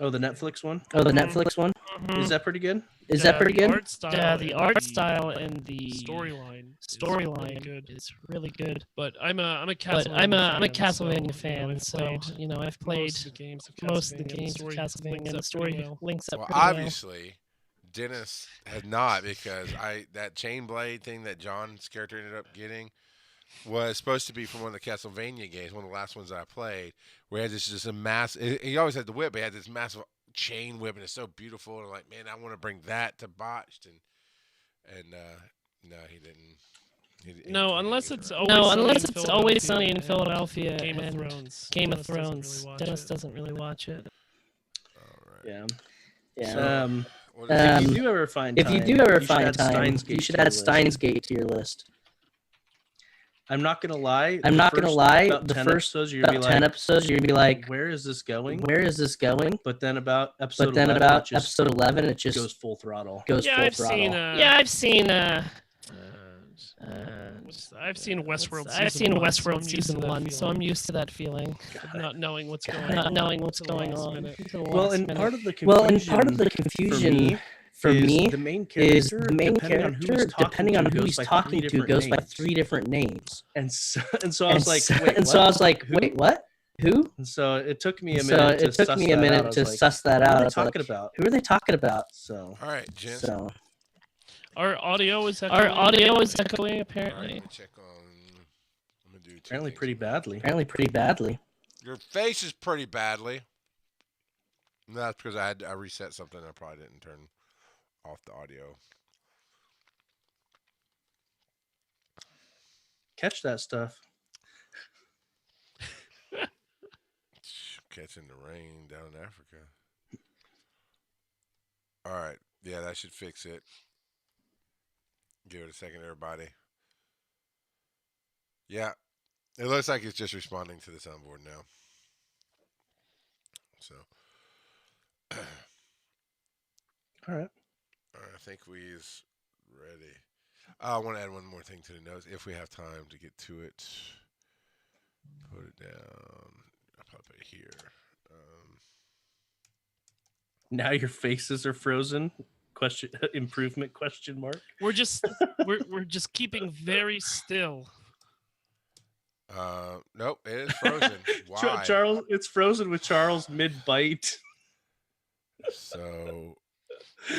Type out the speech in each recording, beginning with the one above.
Oh, the Netflix one? Mm-hmm. Is that pretty good? The art style and the storyline is really good. But I'm a Castlevania fan, I've so played I've played most of the games of Castlevania, and the story links up Well, pretty well. obviously, Dennis has not, because that chain blade thing that John's character ended up getting was supposed to be from one of the Castlevania games, one of the last ones I played, where he had just a massive. He always had the whip, but he had this massive chain whip, and it's so beautiful. And I'm like, man, I want to bring that to Botched, and no, he didn't. Unless it's always sunny in Philadelphia. Game of Thrones. Dennis doesn't really watch it. All right. Yeah. What If you do ever find time, you should add Steins Gate to your list. I'm not gonna lie. The first episodes, you're about 10 episodes, you're gonna be like, where is this going? But then about episode 11, it just goes full throttle. I've seen Westworld season 1, so I'm used to that feeling. Not knowing what's going on. Well, and part of the confusion for me the main character, depending on who he's talking to, goes by 3 different names. And so I was like, wait, what? Who? And so it took me a minute to suss that out. Who are they talking about? So all right, Jen. Our audio is echoing, apparently. Right, check on. I'm gonna do apparently pretty badly. Your face is pretty badly. And that's because I reset something. I probably didn't turn off the audio. Catch that stuff. Catching the rain down in Africa. All right. Yeah, that should fix it. Give it a second, everybody. Yeah. It looks like it's just responding to the soundboard now. So. All right. I think we's ready. I want to add one more thing to the notes if we have time to get to it. Put it down. I'll pop it here. Now your faces are frozen. Improvement ? We're just keeping very still. Nope, it is frozen. Why? Charles, it's frozen with Charles mid-bite. So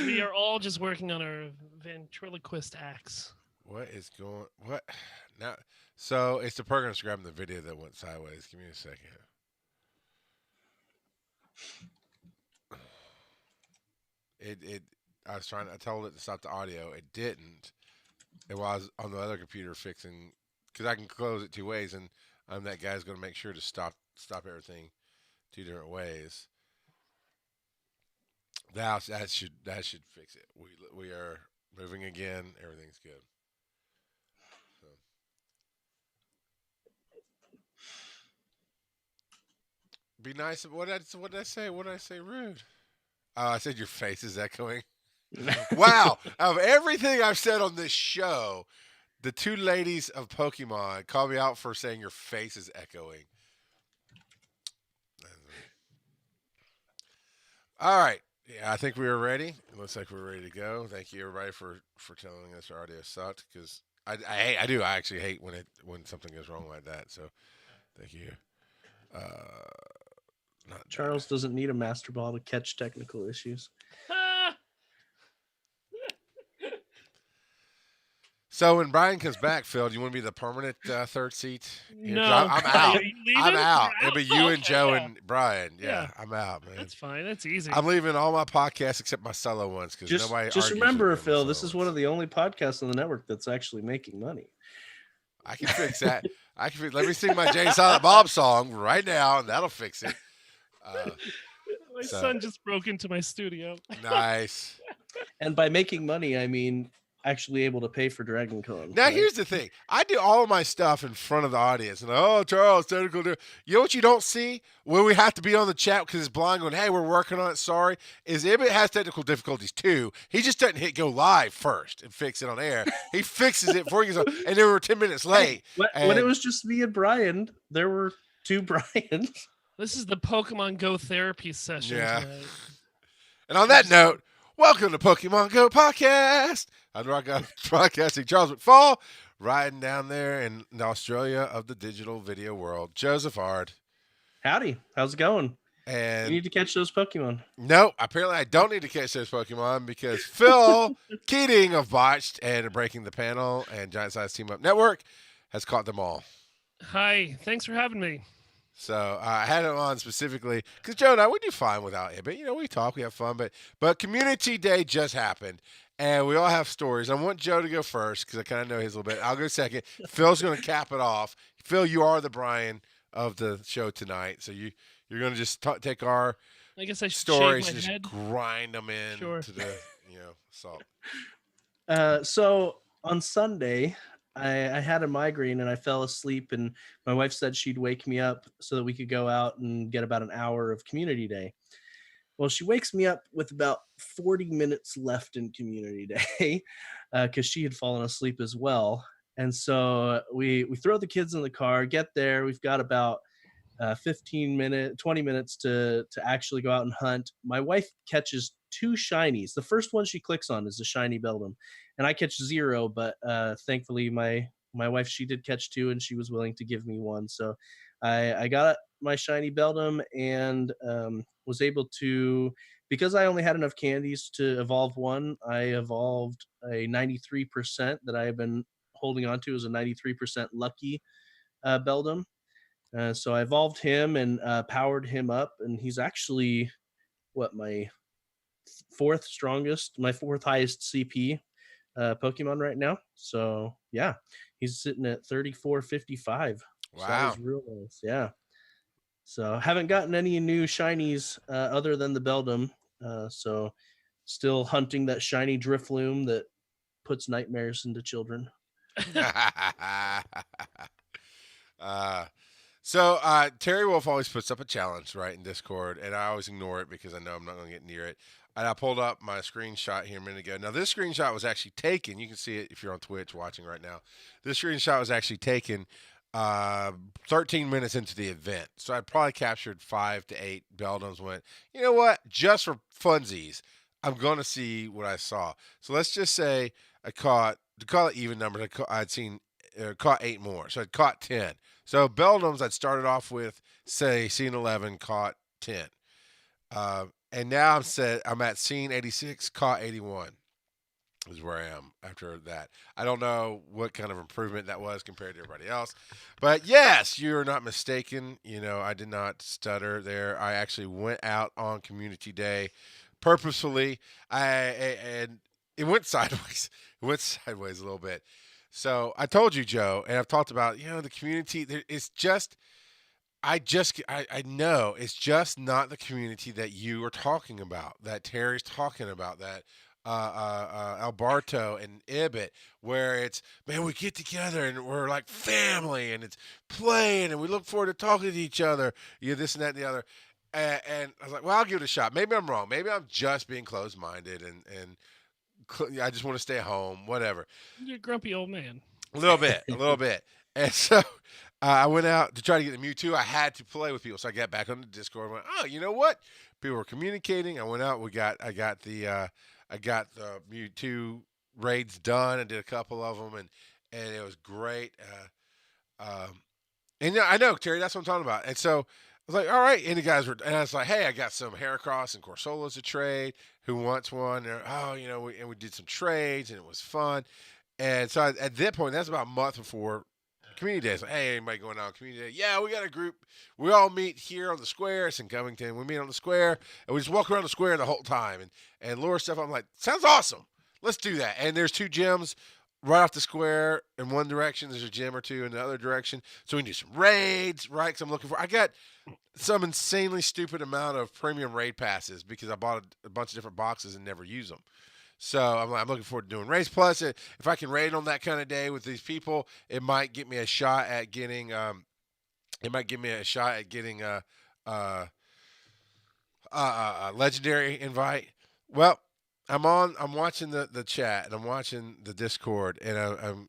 we are all just working on our ventriloquist acts. What now? So it's the program that's grabbing the video that went sideways. Give me a second. I told it to stop the audio. It didn't. And while I was on the other computer fixing, because I can close it 2 ways, and I'm that guy's going to make sure to stop everything 2 different ways. That should fix it. We are moving again. Everything's good. So. Be nice. What did I say? What did I say? Rude. I said your face is echoing. Wow. Of everything I've said on this show, the 2 ladies of Pokemon call me out for saying your face is echoing. All right. Yeah, I think we are ready. It looks like we're ready to go. Thank you, everybody, for telling us our audio sucked, because I actually hate when something goes wrong like that. So, thank you. Charles doesn't need a master ball to catch technical issues. So when Brian comes back, Phil, do you want to be the permanent 3rd seat? No, I'm out. I'm out. It'll be you and Joe yeah. and Brian. Yeah, I'm out, man. That's fine. That's easy. I'm leaving all my podcasts except my solo ones because nobody. Just remember, Phil, this is one of the only podcasts on the network that's actually making money. I can fix that. Let me sing my Jay Silent Bob song right now, and that'll fix it. My son just broke into my studio. Nice. And by making money, I mean actually able to pay for Dragon Con. Now, here's the thing. I do all of my stuff in front of the audience. And Charles, technical. You know what you don't see? Where we have to be on the chat because it's blind going, hey, we're working on it, sorry. Is Ibit has technical difficulties too. He just doesn't hit go live first and fix it on air. He fixes it before he goes on. And then we're 10 minutes late. When it was just me and Brian, there were 2 Brians. This is the Pokemon Go therapy session tonight. And on that note, welcome to Pokemon GO Podcast. I'm broadcasting Charles McFall, riding down there in Australia of the digital video world. Joseph Hard. Howdy. How's it going? And you need to catch those Pokemon. No, apparently I don't need to catch those Pokemon because Phil Keating of Botched and Breaking the Panel and Giant Size Team Up Network has caught them all. Hi. Thanks for having me. So I had him on specifically because Joe and I, we do fine without it. But, we talk, we have fun. But Community Day just happened, and we all have stories. I want Joe to go first because I kind of know his a little bit. I'll go second. Phil's going to cap it off. Phil, you are the Brian of the show tonight. So you're going to just take our I guess I should stories shave my and head. just grind them in to the salt. So on Sunday, I had a migraine and I fell asleep, and my wife said she'd wake me up so that we could go out and get about an hour of Community Day. Well, she wakes me up with about 40 minutes left in Community Day because she had fallen asleep as well. And so we throw the kids in the car, get there. We've got about 20 minutes to actually go out and hunt. My wife catches 2 shinies. The first one she clicks on is a shiny Beldum, and I catch 0, but thankfully my wife, she did catch 2 and she was willing to give me 1. So I got my shiny Beldum and was able to, because I only had enough candies to evolve 1, I evolved a 93% that I have been holding on to as a 93% lucky Beldum. So I evolved him and powered him up, and he's actually my 4th highest CP Pokemon right now. So yeah, he's sitting at 3455. Wow, so that was real nice. Yeah. So haven't gotten any new shinies other than the Beldum. So still hunting that shiny Drifloon that puts nightmares into children. So Terry Wolf always puts up a challenge, right, in Discord, and I always ignore it because I know I'm not going to get near it. And I pulled up my screenshot here a minute ago. Now, this screenshot was actually taken. You can see it if you're on Twitch watching right now. This screenshot was actually taken 13 minutes into the event. So I probably captured 5 to 8 Beldums. Went, you know what? Just for funsies, I'm going to see what I saw. So let's just say I caught, to call it even numbers, caught 8 more. So I'd caught 10. So Beldums, I'd started off with, say, scene 11, caught 10. And now I'm at scene 86, caught 81 is where I am after that. I don't know what kind of improvement that was compared to everybody else. But yes, you're not mistaken. I did not stutter there. I actually went out on Community Day purposefully. And it went sideways. It went sideways a little bit. So I told you, Joe, and I've talked about, the community. It's just, I know it's just not the community that you are talking about, that Terry's talking about, that Alberto and Ibit, where it's, man, we get together and we're like family and it's playing and we look forward to talking to each other, this and that and the other. And I was like, well, I'll give it a shot. Maybe I'm wrong. Maybe I'm just being closed-minded and I just want to stay home, whatever. You're a grumpy old man. A little bit. And so I went out to try to get the Mewtwo. I had to play with people. So I got back on the Discord and went, oh, you know what? People were communicating. I went out. I got the Mewtwo raids done. I did a couple of them, and it was great. And I know, Terry, that's what I'm talking about. And so I was like, all right. And I was like, hey, I got some Heracross and Corsolas to trade. Who wants one? And we did some trades, and it was fun. And so at that point, that's about a month before Community Day. It's like, hey, anybody going out on Community Day? Yeah, we got a group. We all meet here on the square. It's in Covington. We meet on the square, and we just walk around the square the whole time and lure stuff. I'm like, sounds awesome. Let's do that. And there's 2 gyms right off the square in one direction. There's a gym or 2 in the other direction. So we can do some raids, right? Because I'm looking for – I got some insanely stupid amount of premium raid passes because I bought a bunch of different boxes and never use them. So I'm looking forward to doing Race Plus. If I can raid on that kind of day with these people, it might get me a shot at getting. A legendary invite. Well, I'm watching the chat and I'm watching the Discord and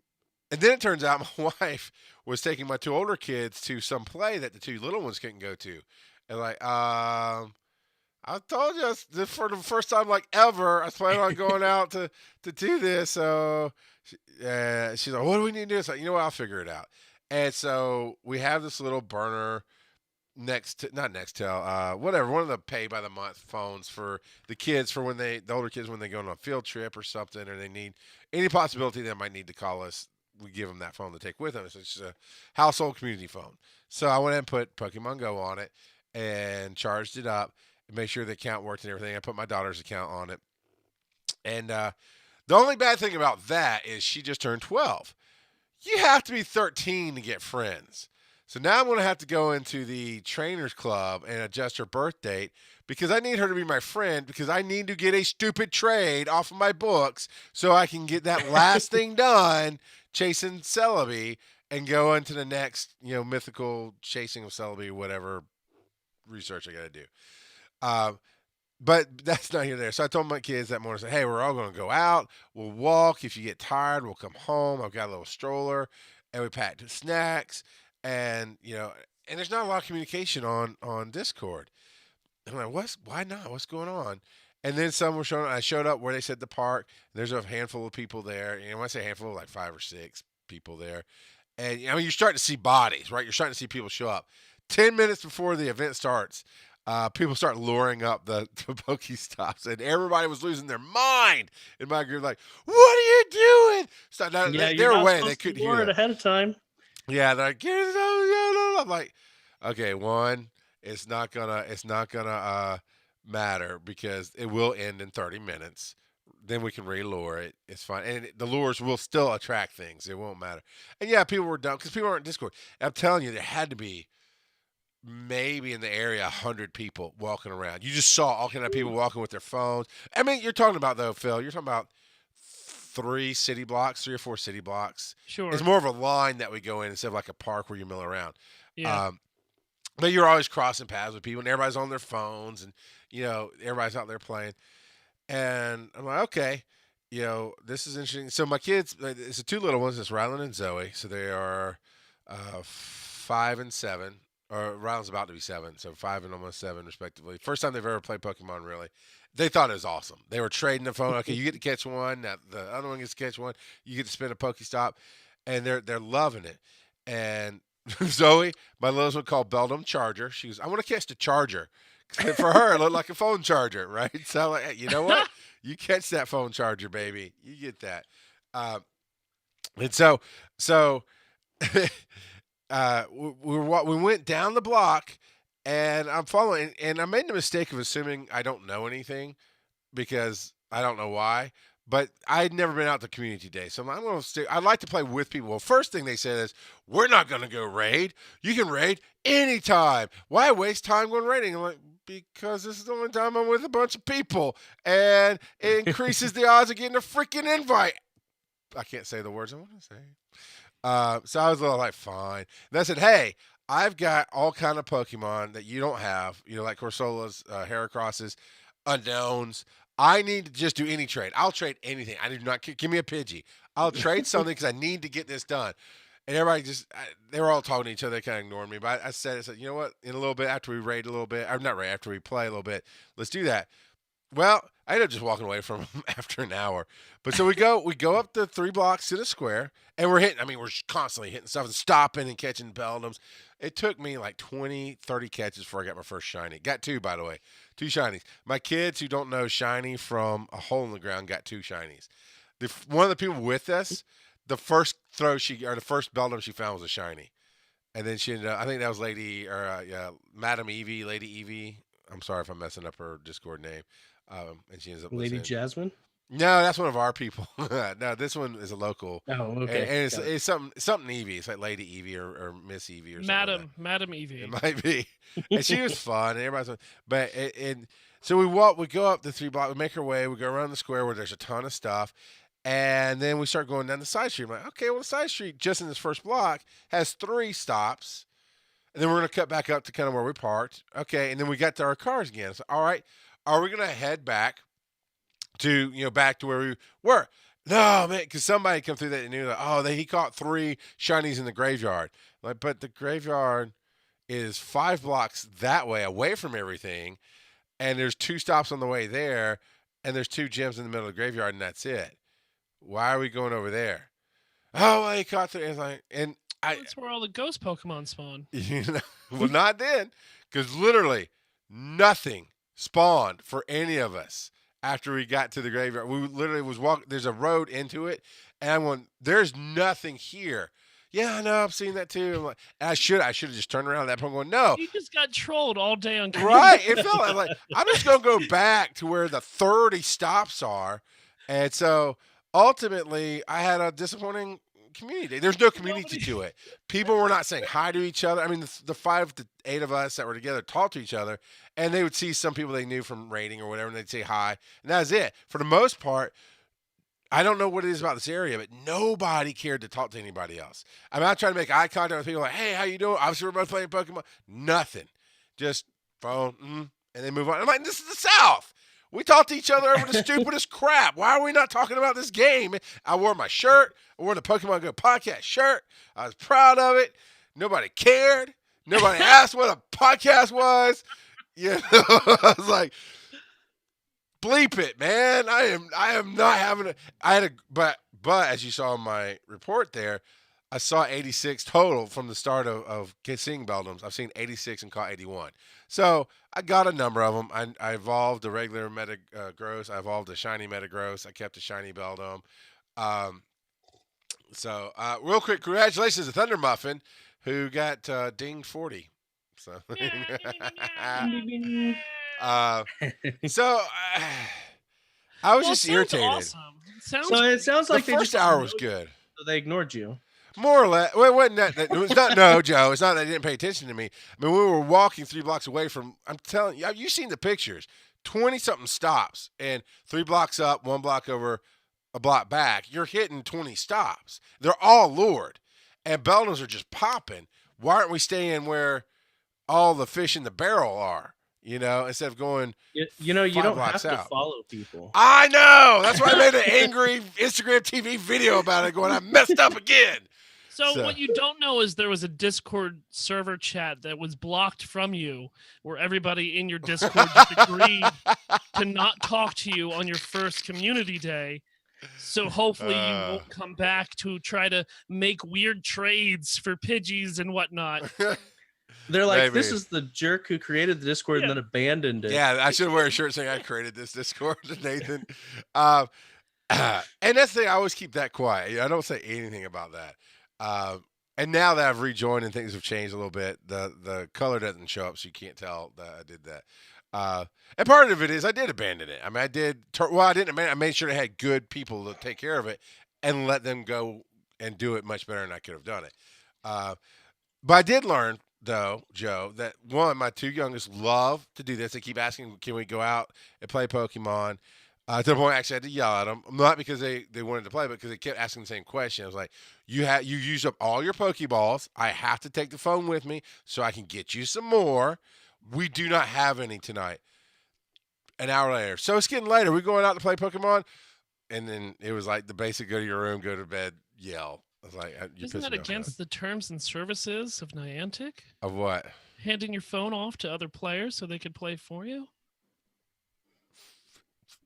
then it turns out my wife was taking my 2 older kids to some play that the 2 little ones couldn't go to. And like, I told you this for the first time like ever. I was planning on going out to do this. So she's like, what do we need to do? It's like, you know what? I'll figure it out. And so we have this little burner not Nextel, whatever, one of the pay by the month phones for the kids for the older kids when they go on a field trip or something, or they need any possibility they might need to call us. We give them that phone to take with them. So it's just a household community phone. So I went and put Pokemon Go on it and charged it up and made sure the account worked and everything. I put my daughter's account on it. And the only bad thing about that is she just turned 12. You have to be 13 to get friends. So now I'm going to have to go into the trainers club and adjust her birth date because I need her to be my friend because I need to get a stupid trade off of my books so I can get that last thing done, chasing Celebi, and go into the next, mythical chasing of Celebi, whatever research I got to do. But that's not here there. So I told my kids that morning, I said, hey, we're all going to go out. We'll walk. If you get tired, we'll come home. I've got a little stroller. And we packed snacks. And, and there's not a lot of communication on Discord. I'm like, why not? What's going on? And then some were showing, I showed up where they said the park. There's a handful of people there. When I say handful, like 5 or 6 people there. And, you're starting to see bodies, right? You're starting to see people show up. 10 minutes before the event starts, people start luring up the Pokestops, and everybody was losing their mind in my group. Like, what are you doing? So they're away. They couldn't hear it ahead of time. Yeah, they're like, I'm like, okay, one, it's not gonna matter because it will end in 30 minutes. Then we can re-lure it. It's fine, and the lures will still attract things. It won't matter. And yeah, people were dumb because people aren't in Discord. I'm telling you, there had to be maybe in the area 100 people walking around. You just saw all kind of people walking with their phones. I mean, you're talking about though, Phil. You're talking about 3 or 4 city blocks. Sure. It's more of a line that we go in instead of like a park where you mill around. Yeah. But you're always crossing paths with people, and everybody's on their phones, and everybody's out there playing. And I'm like, okay, this is interesting. So my kids, it's the 2 little ones. It's Rylan and Zoe. So they are 5 and 7. Or Rylan's about to be 7, so 5 and almost 7, respectively. First time they've ever played Pokemon, really. They thought it was awesome. They were trading the phone. Okay, you get to catch one. Now the other one gets to catch one. You get to spin a Pokestop, and they're loving it. And Zoe, my little one called Beldum Charger. She goes, I want to catch the charger. For her, it looked like a phone charger, right? So I'm like, hey, you know what? You catch that phone charger, baby. You get that. And so we went down the block, and I'm following, and I made the mistake of assuming I don't know anything because I don't know why, but I'd never been out to community day. So I'm going to stay. I'd like to play with people. Well, first thing they said is, we're not going to go raid. You can raid anytime. Why waste time going raiding? I'm like, because this is the only time I'm with a bunch of people, and it increases the odds of getting a freaking invite. I can't say the words I want to say. So I was a little like, fine. And I said, hey, I've got all kind of Pokemon that you don't have, like Corsolas, Heracrosses, Unknowns. I need to just do any trade. I'll trade anything. I do not give me a Pidgey. I'll trade something because I need to get this done. And everybody they were all talking to each other. They kind of ignored me. But I said, you know what? In a little bit, after we raid a little bit, or not raid, after we play a little bit, let's do that. Well, I ended up just walking away from them after an hour. But so we go up the 3 blocks to the square, and we're constantly hitting stuff and stopping and catching Beldums. It took me like 20, 30 catches before I got my first shiny. Got 2, by the way. 2 shinies. My kids who don't know shiny from a hole in the ground got 2 shinies. One of the people with us, the first the first Beldum she found was a shiny. And then she ended up, I think that was Madam Evie, Lady Evie. I'm sorry if I'm messing up her Discord name. And she ends up Lady listening. Jasmine? No, that's one of our people. No, this one is a local. Oh, okay. And it's something Evie. It's like Lady Evie or Miss Evie or something. Madam Evie. It might be. And she was fun, and everybody's fun. But so we go up the 3 blocks, we make our way, we go around the square where there's a ton of stuff, and then we start going down the side street. I'm like, okay, well, the side street just in this first block has 3 stops, and then we're going to cut back up to kind of where we parked. Okay, and then we got to our cars again. So, all right, are we going to head back to, back to where we were? No, man, because somebody come through that and knew that, he caught 3 shinies in the graveyard. Like, but the graveyard is 5 blocks that way away from everything, and there's 2 stops on the way there, and there's 2 gyms in the middle of the graveyard, and that's it. Why are we going over there? Oh, well, he caught the. And That's where all the ghost Pokemon spawn. Well, not then, because literally nothing spawned for any of us after we got to the graveyard. We literally was walking. There's a road into it, and I'm going, there's nothing here. Yeah, I know. I've seen that too. I'm like, I should have just turned around at that point going, no. You just got trolled all day on Right. It felt like I'm just going to go back to where the 30 stops are. And so ultimately, I had a disappointing community day. There's no community to it. People were not saying hi to each other. I mean, the 5 to 8 of us that were together talked to each other, and they would see some people they knew from raiding or whatever, and they'd say hi. And that was it. For the most part, I don't know what it is about this area, but nobody cared to talk to anybody else. I mean, I try to make eye contact with people like, hey, how you doing? Obviously, we're both playing Pokemon. Nothing. Just phone, and they move on. I'm like, this is the South. We talk to each other over the stupidest crap. Why are we not talking about this game? I wore my shirt. I wore the Pokemon GO Podcast shirt. I was proud of it. Nobody cared. Nobody asked what a podcast was. You know, I was like, bleep it, man. I am not having a. I had a, but as you saw in my report there, I saw 86 total from the start of seeing Beldoms. I've seen 86 and caught 81. So I got a number of them. I evolved a regular Metagross. I evolved a shiny Metagross. I kept a shiny Beldom. So real quick, congratulations to Thunder Muffin, who got dinged 40. So. So I was just irritated. Awesome. It sounds like the first hour was good. So they ignored you. More or less. Well, it wasn't that. It was not. No, Joe. It's not that they didn't pay attention to me. I mean, we were walking 3 blocks away from. I'm telling you, you've seen the pictures. 20-something stops, and 3 blocks up, 1 block over, a block back. You're hitting 20 stops. They're all lured, and Beldoms are just popping. Why aren't we staying where all the fish in the barrel are? You know, instead of going, you don't have to follow people. I know. That's why I made an angry Instagram TV video about it, going, I messed up again. So what you don't know is there was a Discord server chat that was blocked from you, where everybody in your Discord just agreed to not talk to you on your first community day. So hopefully you won't come back to try to make weird trades for Pidgeys and whatnot. They're like, maybe. This is the jerk who created the Discord and then abandoned it. Yeah, I should wear a shirt saying I created this Discord, Nathan. And that's the thing, I always keep that quiet. I don't say anything about that. And now that I've rejoined and things have changed a little bit, the color doesn't show up, so you can't tell that I did that. And part of it is I did abandon it. I mean, I didn't abandon. I made sure I had good people to take care of it and let them go and do it much better than I could have done it. But I did learn, though, Joe, that one, my 2 youngest love to do this. They keep asking, can we go out and play Pokemon? To the point, actually, I had to yell at them. Not because they wanted to play, but because they kept asking the same question. I was like, you used up all your Pokeballs. I have to take the phone with me so I can get you some more. We do not have any tonight. An hour later. So it's getting later. We're going out to play Pokemon. And then it was like the basic go to your room, go to bed, yell. I was like, isn't that against the terms and services of Niantic? Of what? Handing your phone off to other players so they could play for you?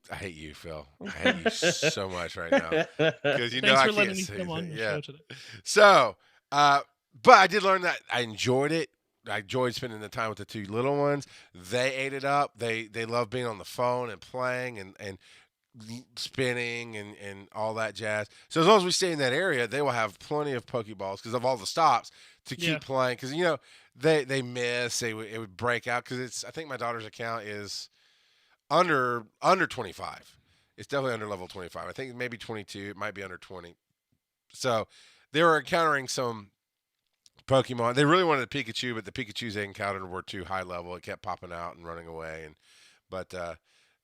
I hate you, Phil. I hate you so much right now. Because you know Thanks I for letting can't me say come on anything. your show today. So, but I did learn that I enjoyed it. I enjoyed spending the time with the 2 little ones. They ate it up. They love being on the phone and playing and spinning and all that jazz. So as long as we stay in that area, they will have plenty of Pokeballs because of all the stops to keep playing. Because, they miss. It would break out because I think my daughter's account is under 25. It's definitely under level 25. I think maybe 22. It might be under 20. So they were encountering some Pokemon. They really wanted a Pikachu, but the Pikachus they encountered were too high level. It kept popping out and running away. But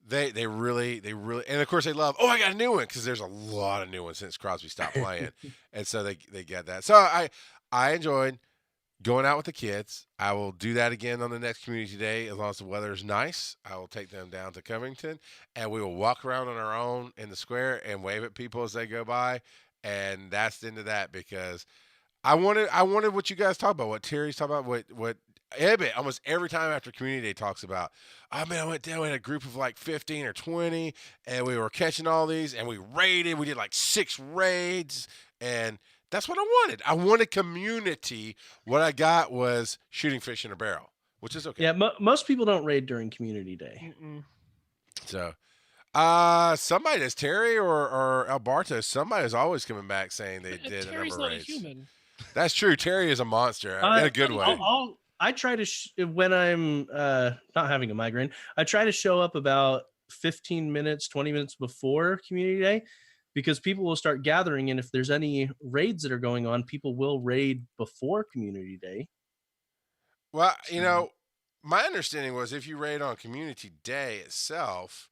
they really, and of course they love. Oh, I got a new one because there's a lot of new ones since Crosby stopped playing, and so they get that. So I enjoyed going out with the kids. I will do that again on the next community day as long as the weather is nice. I will take them down to Covington, and we will walk around on our own in the square and wave at people as they go by. And that's the end of that because I wanted what you guys talk about, what Terry's talking about, what Ebbet almost every time after Community Day talks about, I mean, I went down, we had a group of like 15 or 20, and we were catching all these, and we raided. We did like 6 raids, and that's what I wanted. I wanted community. What I got was shooting fish in a barrel, which is okay. Yeah, most people don't raid during Community Day. Mm-mm. So, somebody does, Terry or Alberto, somebody is always coming back saying they did Terry's a number not of a raids. human. That's true. Terry is a monster in a good way. I try to when I'm not having a migraine, I try to show up about 15 minutes, 20 minutes before Community Day, because people will start gathering, and if there's any raids that are going on, people will raid before Community Day. Well, my understanding was if you raid on Community Day itself,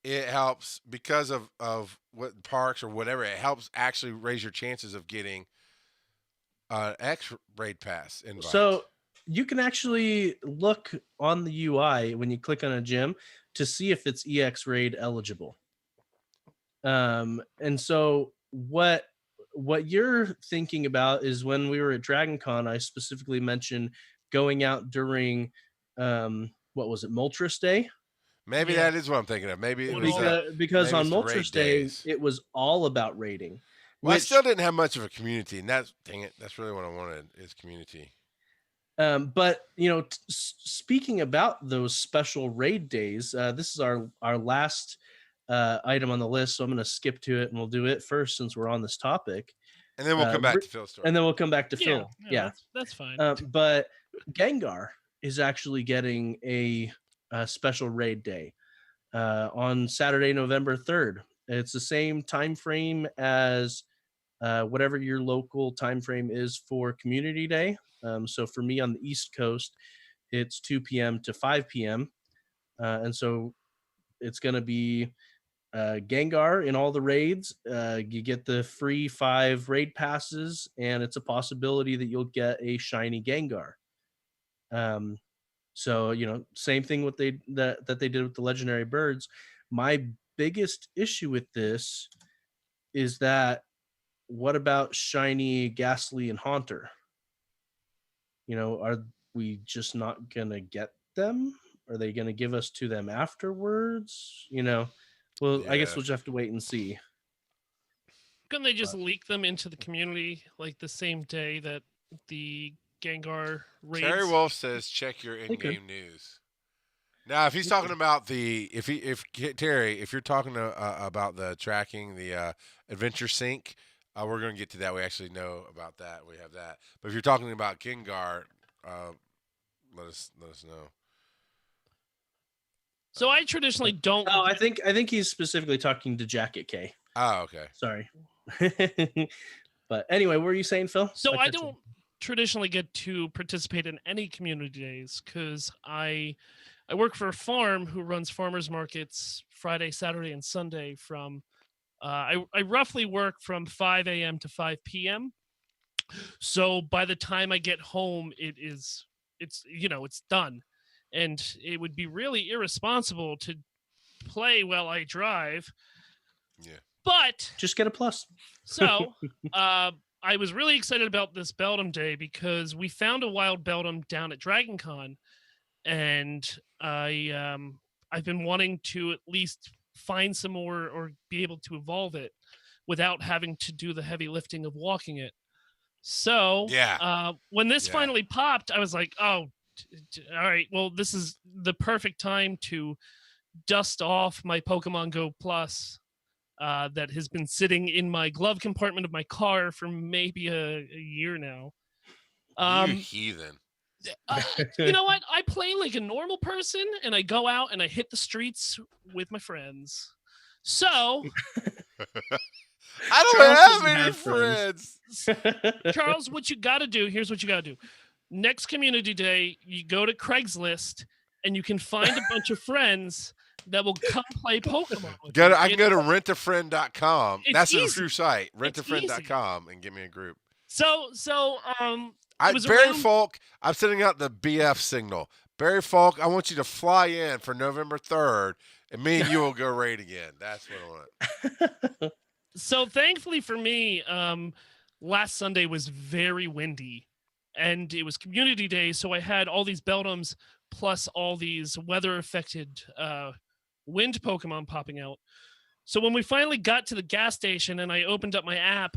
it helps because of what parks or whatever. It helps actually raise your chances of getting X raid pass invite. So you can actually look on the UI when you click on a gym to see if it's EX raid eligible. And so what you're thinking about is when we were at Dragon Con, I specifically mentioned going out during what was it, Moltres Day? Maybe that is what I'm thinking of. Maybe it was because maybe on it's the raid Moltres Day days. it was all about raiding. Well, I still didn't have much of a community, and that's really what I wanted is community. But speaking about those special raid days, this is our last item on the list, so I'm going to skip to it, and we'll do it first since we're on this topic. And then we'll come back to Phil's story. And then we'll come back to Phil. Yeah, that's fine. But Gengar is actually getting a special raid day on Saturday, November 3rd. It's the same time frame as whatever your local time frame is for Community Day. So for me on the East Coast, it's 2 p.m. to 5 p.m. And so it's going to be Gengar in all the raids. You get the free 5 raid passes, and it's a possibility that you'll get a shiny Gengar. So same thing that they did with the legendary birds. My biggest issue with this is that what about shiny Ghastly and Haunter? Are we just not gonna get them? Are they gonna give us to them afterwards? Well, I guess we'll just have to wait and see. Couldn't they just leak them into the community like the same day that the Gengar raids? Terry Wolf says, "Check your in-game news." Now, if he's talking about if you're talking about the tracking, the Adventure Sync, we're going to get to that. We actually know about that. We have that. But if you're talking about Gengar, let us know. So I traditionally don't. Oh, I think he's specifically talking to Jacket K. Oh, okay. Sorry. But anyway, what were you saying, Phil? So I don't traditionally get to participate in any community days because I work for a farm who runs farmers markets Friday, Saturday, and Sunday from I roughly work from 5 a.m. to 5 p.m. So by the time I get home, it's done. And it would be really irresponsible to play while I drive. Yeah. But just get a plus. So I was really excited about this Beldum Day because we found a wild Beldum down at Dragon Con, and I've been wanting to at least find some more or be able to evolve it without having to do the heavy lifting of walking it. So when this finally popped, I was like, oh, all right, well, this is the perfect time to dust off my Pokemon Go Plus that has been sitting in my glove compartment of my car for maybe a year now. You heathen. You know what? I play like a normal person, and I go out and I hit the streets with my friends. So I don't have any friends. Charles, what you got to do? Here's what you got to do. Next community day, you go to Craigslist and you can find a bunch of friends that will come play Pokemon. I can go to rentafriend.com. That's a true site. Rentafriend.com and get me a group. So Barry Falk, I'm sending out the BF signal. Barry Falk, I want you to fly in for November 3rd, and me and you will go raid again. That's what I want. So thankfully for me, last Sunday was very windy. and it was community day, so I had all these Beldums plus all these weather affected wind Pokemon popping out. So when we finally got to the gas station and I opened up my app,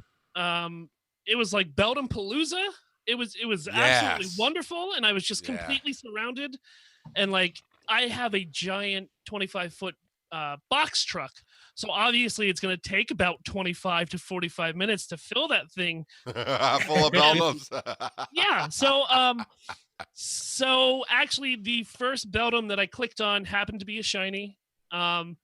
it was like Beldum Palooza. It was absolutely wonderful, and I was just completely surrounded. And like I have a giant 25-foot box truck, so obviously it's going to take about 25 to 45 minutes to fill that thing full of Beldums. Yeah. So actually, the first Beldum that I clicked on happened to be a shiny. It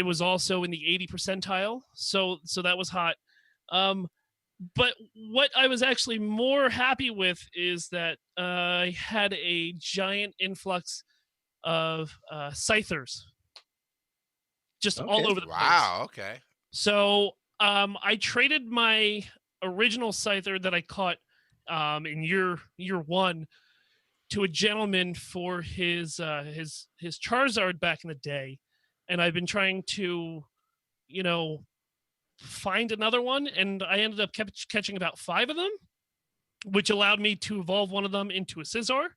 was also in the 80 percentile, so that was hot. But what I was actually more happy with is that I had a giant influx of Scythers just all over the place. Wow, okay. So I traded my original Scyther that I caught in year one to a gentleman for his Charizard back in the day, and I've been trying to, find another one, and I ended up catching about 5 of them, which allowed me to evolve one of them into a Scizor.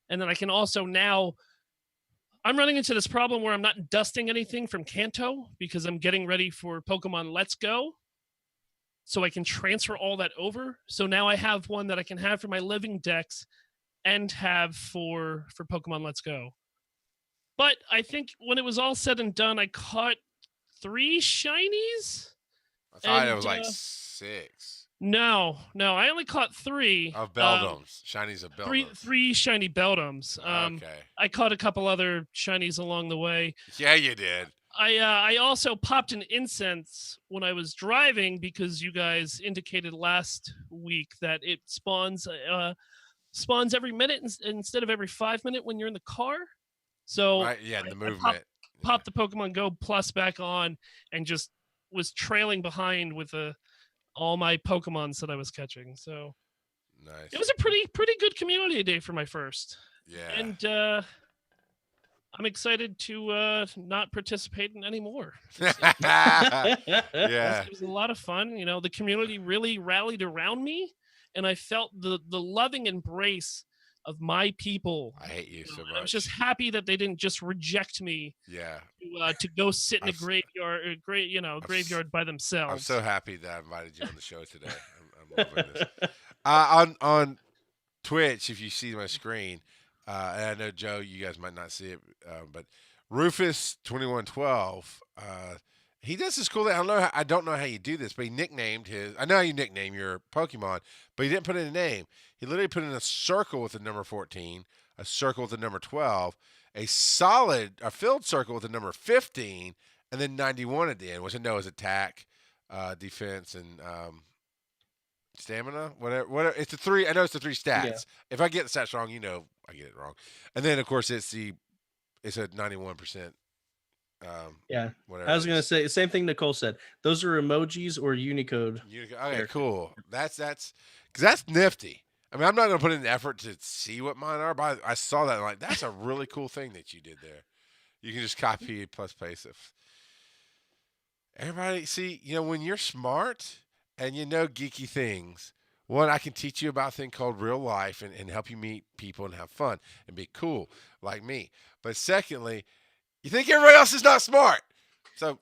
And then I can also now, I'm running into this problem where I'm not dusting anything from Kanto because I'm getting ready for Pokemon Let's Go, so I can transfer all that over. So now I have one that I can have for my living decks and have for Pokemon Let's Go. But I think when it was all said and done, I caught 3 shinies. I thought it was like 6. No, I only caught 3 of Beldums. Shinies of Beldums. Three shiny Beldums. Okay. I caught a couple other shinies along the way. Yeah, you did. I also popped an incense when I was driving because you guys indicated last week that it spawns every minute instead of every 5 minutes when you're in the car. So right, yeah, the movement. Popped the Pokemon Go Plus back on and just was trailing behind with all my Pokemons that I was catching. So nice. It was a pretty good community day for my first. Yeah. And I'm excited to not participate in any more. Yeah. It was a lot of fun. The community really rallied around me, and I felt the loving embrace of my people. I hate you so much. I was just happy that they didn't just reject me. Yeah. To go sit in a graveyard by themselves. I'm so happy that I invited you on the show today. I'm loving this. On Twitch, if you see my screen, and I know Joe, you guys might not see it, but Rufus2112, he does this cool thing. I don't know how you do this, but he nicknamed his. I know how you nickname your Pokemon, but he didn't put in a name. He literally put in a circle with the number 14, a circle with the number 12, a filled circle with the number 15, and then 91 at the end, which I know is attack, defense, and stamina. Whatever. It's the 3. I know it's the 3 stats. Yeah. If I get the stats wrong, I get it wrong. And then of course it's a 91%. Yeah, whatever. I was gonna say the same thing Nicole said. Those are emojis or Unicode. Okay, cool. That's because that's nifty. I mean, I'm not gonna put in the effort to see what mine are, but I saw that and like that's a really cool thing that you did there. You can just copy plus paste it. Everybody, see, when you're smart and geeky things, one, I can teach you about a thing called real life and help you meet people and have fun and be cool like me. But secondly, you think everybody else is not smart. So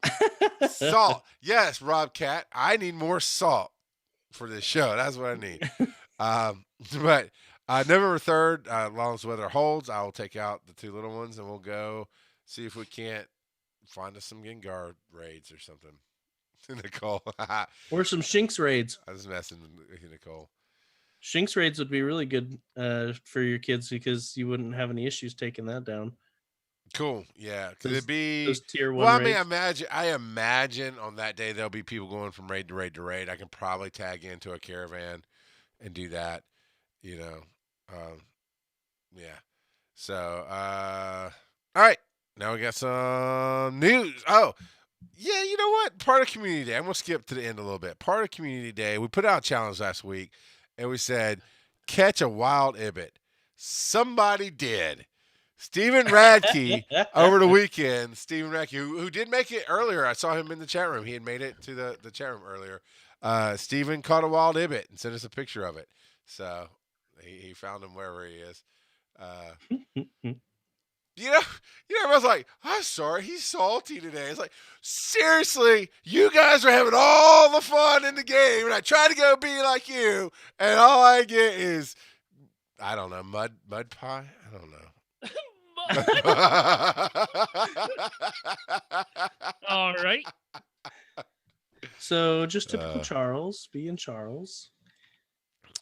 salt. Yes, Rob Cat, I need more salt for this show. That's what I need. But November 3rd, long as weather holds, I will take out the 2 little ones and we'll go see if we can't find us some Gengar raids or something. Nicole. Or some Shinx raids. I was messing with you, Nicole. Shinx raids would be really good for your kids because you wouldn't have any issues taking that down. Could it be those tier 1 Well, raids? I imagine on that day there'll be people going from raid to raid to raid. I can probably tag into a caravan and do that. So all right. Now we got some news. Oh, yeah, you know what? Part of Community Day. I'm going to skip to the end a little bit. Part of Community Day, we put out a challenge last week, and we said, catch a wild Ibit. Somebody did. Stephen Radke, over the weekend, Stephen Radke, who did make it earlier. I saw him in the chat room. He had made it to the chat room earlier. Steven caught a wild ibit and sent us a picture of it. So he found him wherever he is. You know, everyone's like, I'm sorry, he's salty today. It's like, seriously, you guys are having all the fun in the game, and I try to go be like you, and all I get is, I don't know, mud pie? I don't know. All right. So just typical Charles, being Charles.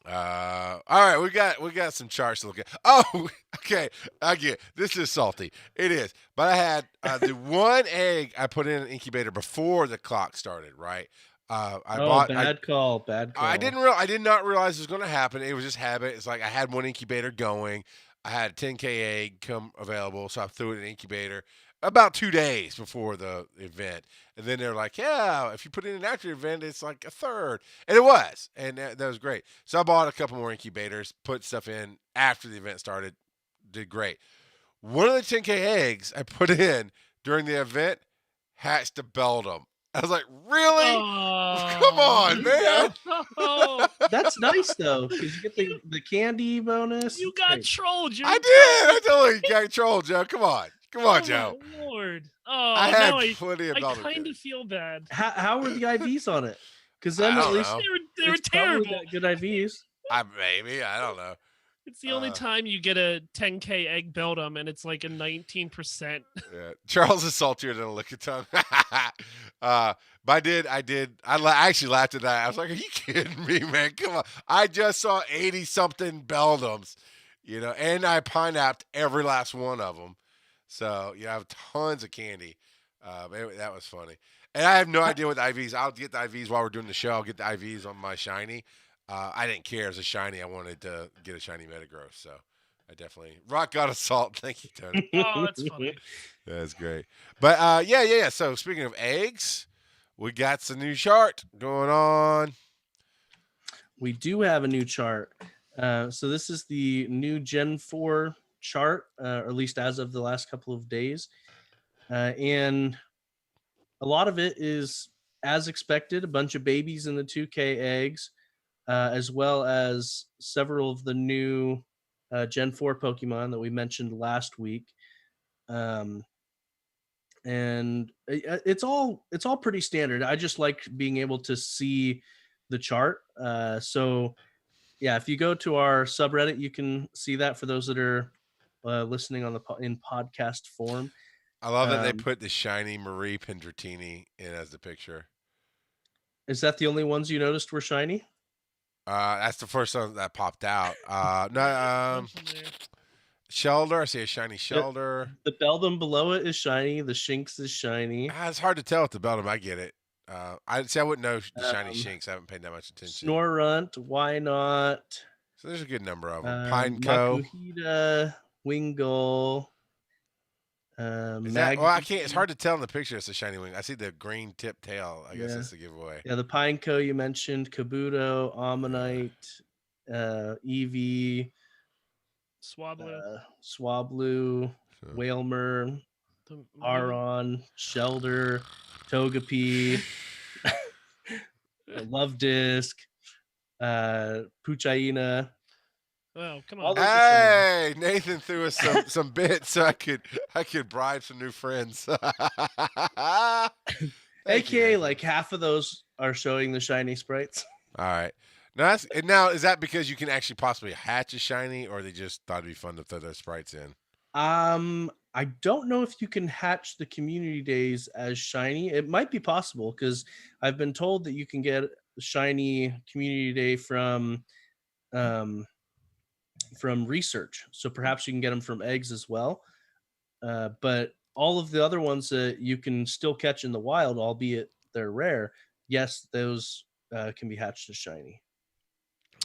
All right, we got some charts to look at. Oh, okay, I get it. This is salty. It is, but I had the one egg I put in an incubator before the clock started. Right. Bad call. I did not realize it was going to happen. It was just habit. It's like I had one incubator going. I had a 10K egg come available, so I threw it in an incubator about 2 days before the event. And then they're like, yeah, if you put it in after the event, it's like a third. And it was. And that was great. So I bought a couple more incubators, put stuff in after the event started. Did great. One of the 10K eggs I put in during the event hatched a Beldum. I was like, really? Come on, man. No. That's nice, though, because you get the candy bonus. You got trolled. I did. I totally got trolled, Joe. Come on, Joe. My Lord. Oh, I had now plenty of Beldum. I kind of feel bad. How were the IVs on it? Because then I at don't least know. They were it's probably terrible. good IVs. Maybe. I don't know. It's the only time you get a 10K egg Beldum, and it's like a 19%. Yeah. Charles is saltier than a lickitung. But I actually laughed at that. I was like, are you kidding me, man? Come on. I just saw 80-something Beldums, and I pineapped every last one of them. So, I have tons of candy. That was funny. And I have no idea what the IVs. I'll get the IVs while we're doing the show. I'll get the IVs on my shiny. I didn't care as a shiny. I wanted to get a shiny Metagross, so I definitely rock got a salt. Thank you, Tony. Oh, that's funny. That's great. But yeah. So speaking of eggs, we got some new chart going on. We do have a new chart. So this is the new Gen 4 chart, or at least as of the last couple of days. And a lot of it is as expected, a bunch of babies in the 2K eggs, as well as several of the new Gen 4 Pokemon that we mentioned last week. And it's all pretty standard. I just like being able to see the chart. So yeah, if you go to our subreddit, you can see that for those that are listening on in podcast form. I love that they put the shiny Marie Pendratini in as the picture. Is that the only ones you noticed were shiny? That's the first one that popped out. Shelder, I see a shiny Shelder. The Beldum below it is shiny. The Shinx is shiny. It's hard to tell with the Beldum. I get it. I wouldn't know the shiny Shinx. I haven't paid that much attention. Snorunt, why not? So there's a good number of them. Pineco. Makuhita, Wingull. I can't. It's hard to tell in the picture. It's a shiny wing. I see the green tip tail. I guess that's the giveaway. Yeah, the Pineco you mentioned, Kabuto, Ammonite, Eevee, Swablu, Wailmer, Aron, Shelder, Togepi, Love Disc, Puchaina. Oh, come on! Hey, Nathan threw us some bits so I could bribe some new friends. AKA, like half of those are showing the shiny sprites. All right. Now is that because you can actually possibly hatch a shiny, or they just thought it'd be fun to throw those sprites in? I don't know if you can hatch the community days as shiny. It might be possible because I've been told that you can get shiny community day from research. So perhaps you can get them from eggs as well. But all of the other ones that you can still catch in the wild, albeit they're rare, yes, those can be hatched as shiny.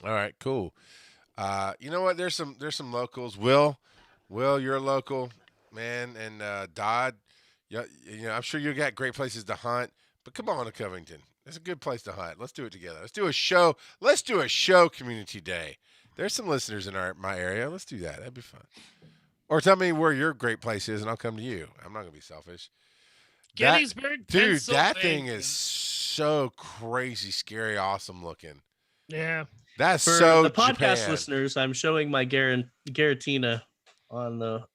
All right, cool. You know what? There's some locals. Will, you're a local man, and Dodd. I'm sure you got great places to hunt. But come on to Covington. It's a good place to hunt. Let's do it together. Let's do a show. Let's do a show community day. There's some listeners in my area. Let's do that. That'd be fun. Or tell me where your great place is, and I'll come to you. I'm not gonna be selfish. Gettysburg, dude. That thing is so crazy, scary, awesome looking. Yeah. That's For so the podcast Japan. listeners, I'm showing my Giratina on the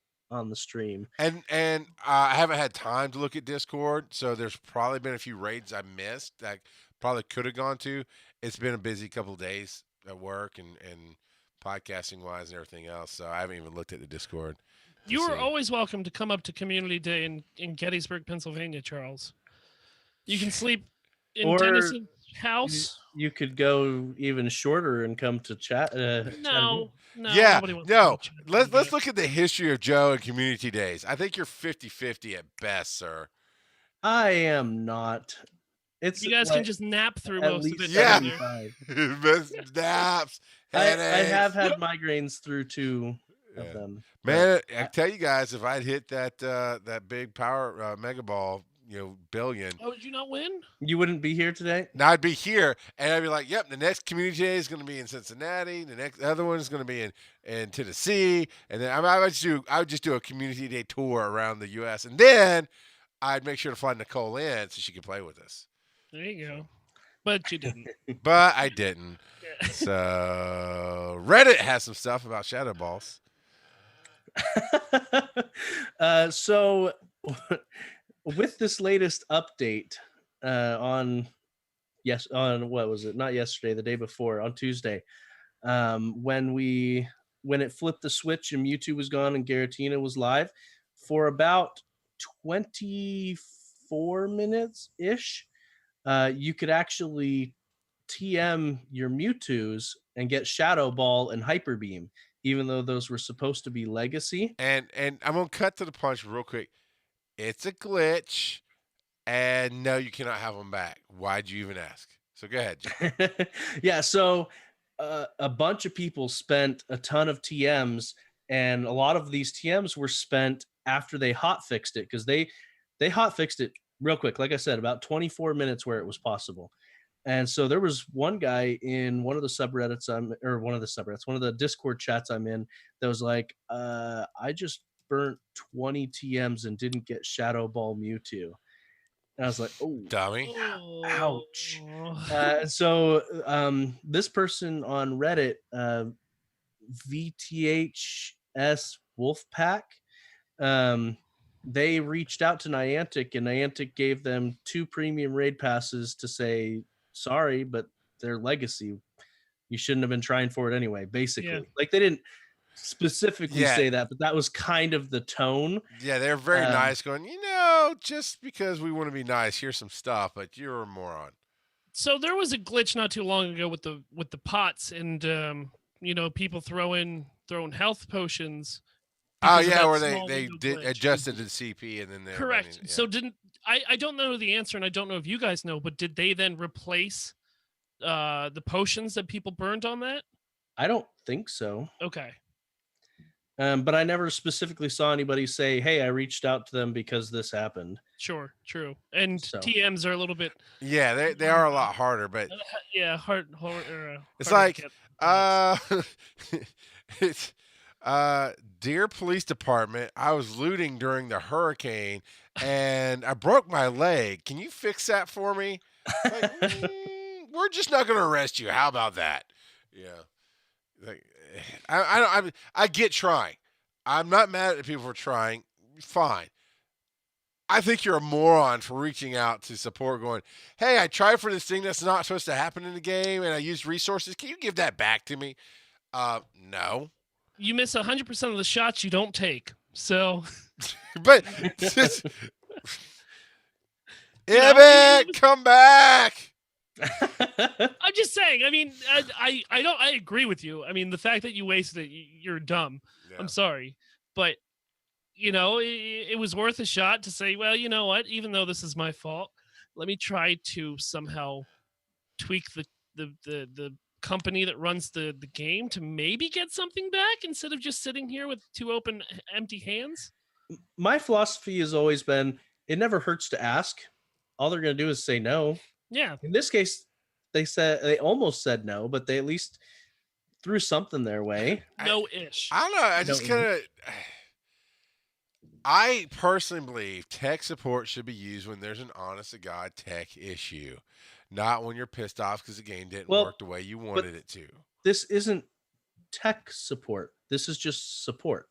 stream. And I haven't had time to look at Discord, so there's probably been a few raids I missed that probably could have gone to. It's been a busy couple of days at work and podcasting wise and everything else, so I haven't even looked at the Discord. You are always welcome to come up to Community Day in Gettysburg, Pennsylvania, Charles. You can sleep in Or Dennis's house. You could go even shorter and come to chat. No, yeah, nobody wants no. to Let's look at the history of Joe and Community Days. I think you're 50-50 at best, sir. I am not. It's You guys can just nap through at most of least it. Yeah. down there. 75. Naps. I headaches. have had migraines through 2 Yeah. of them. Man, I tell you guys, if I'd hit that big power mega ball, billion, Oh, did you not win? You wouldn't be here today? now I'd be here and I'd be like, yep, the next community day is going to be in Cincinnati. The next other one is going to be in Tennessee. And then I would just do a community day tour around the U.S. And then I'd make sure to fly Nicole in so she could play with us. There you go. But you didn't. But I didn't. Yeah. So Reddit has some stuff about shadow balls. So with this latest update on what was it? Not yesterday, the day before, on Tuesday, when it flipped the switch and Mewtwo was gone and Giratina was live for about 24 minutes ish, you could actually TM your Mewtwo's and get Shadow Ball and Hyper Beam, even though those were supposed to be legacy. And I'm gonna cut to the punch real quick. It's a glitch, and no, you cannot have them back. Why'd you even ask? So go ahead, Jim. Yeah, so a bunch of people spent a ton of TMs, and a lot of these TMs were spent after they hot fixed it, because they hot fixed it real quick. Like I said, about 24 minutes where it was possible. And so there was one guy in one of the subreddits one of the Discord chats I'm in that was like, I just burnt 20 TMs and didn't get Shadow Ball Mewtwo. And I was like, oh, Dummy. ouch. So this person on Reddit, VTHS Wolfpack, they reached out to Niantic, and Niantic gave them 2 premium raid passes to say, sorry, but they're legacy. You shouldn't have been trying for it anyway, basically. Yeah. Like, they didn't specifically say that, but that was kind of the tone. Yeah, they're very nice, going, just because we want to be nice, here's some stuff, but you're a moron. So there was a glitch not too long ago with the pots and people throwing health potions. Oh because of yeah, that where small they window did glitch. adjusted the CP and then they Correct. yeah. So I don't know the answer, and I don't know if you guys know, but did they then replace the potions that people burned on that? I don't think so. Okay. But I never specifically saw anybody say, hey, I reached out to them because this happened. Sure, true. And So. TMs are a little bit Yeah, they are a lot harder, but hard it's harder to like get. it's dear police department, I was looting during the hurricane and I broke my leg. Can you fix that for me? Like, we're just not going to arrest you. How about that? Yeah. Like, I get trying. I'm not mad at people for trying. Fine. I think you're a moron for reaching out to support, going, hey, I tried for this thing that's not supposed to happen in the game and I used resources. Can you give that back to me? No. You miss 100% of the shots you don't take. So, but come back. I'm just saying. I mean, I agree with you. I mean, the fact that you wasted it, you're dumb. Yeah. I'm sorry, but it was worth a shot to say, well, you know what? Even though this is my fault, let me try to somehow tweak the company that runs the game to maybe get something back instead of just sitting here with 2 empty hands. My philosophy has always been, it never hurts to ask. All they're going to do is say no. Yeah. In this case, they almost said no, but they at least threw something their way. No-ish. I don't know. I just kind of, I personally believe tech support should be used when there's an honest to God tech issue, not when you're pissed off because the game didn't Well, work the way you but wanted it to. this isn't tech support. This is just support.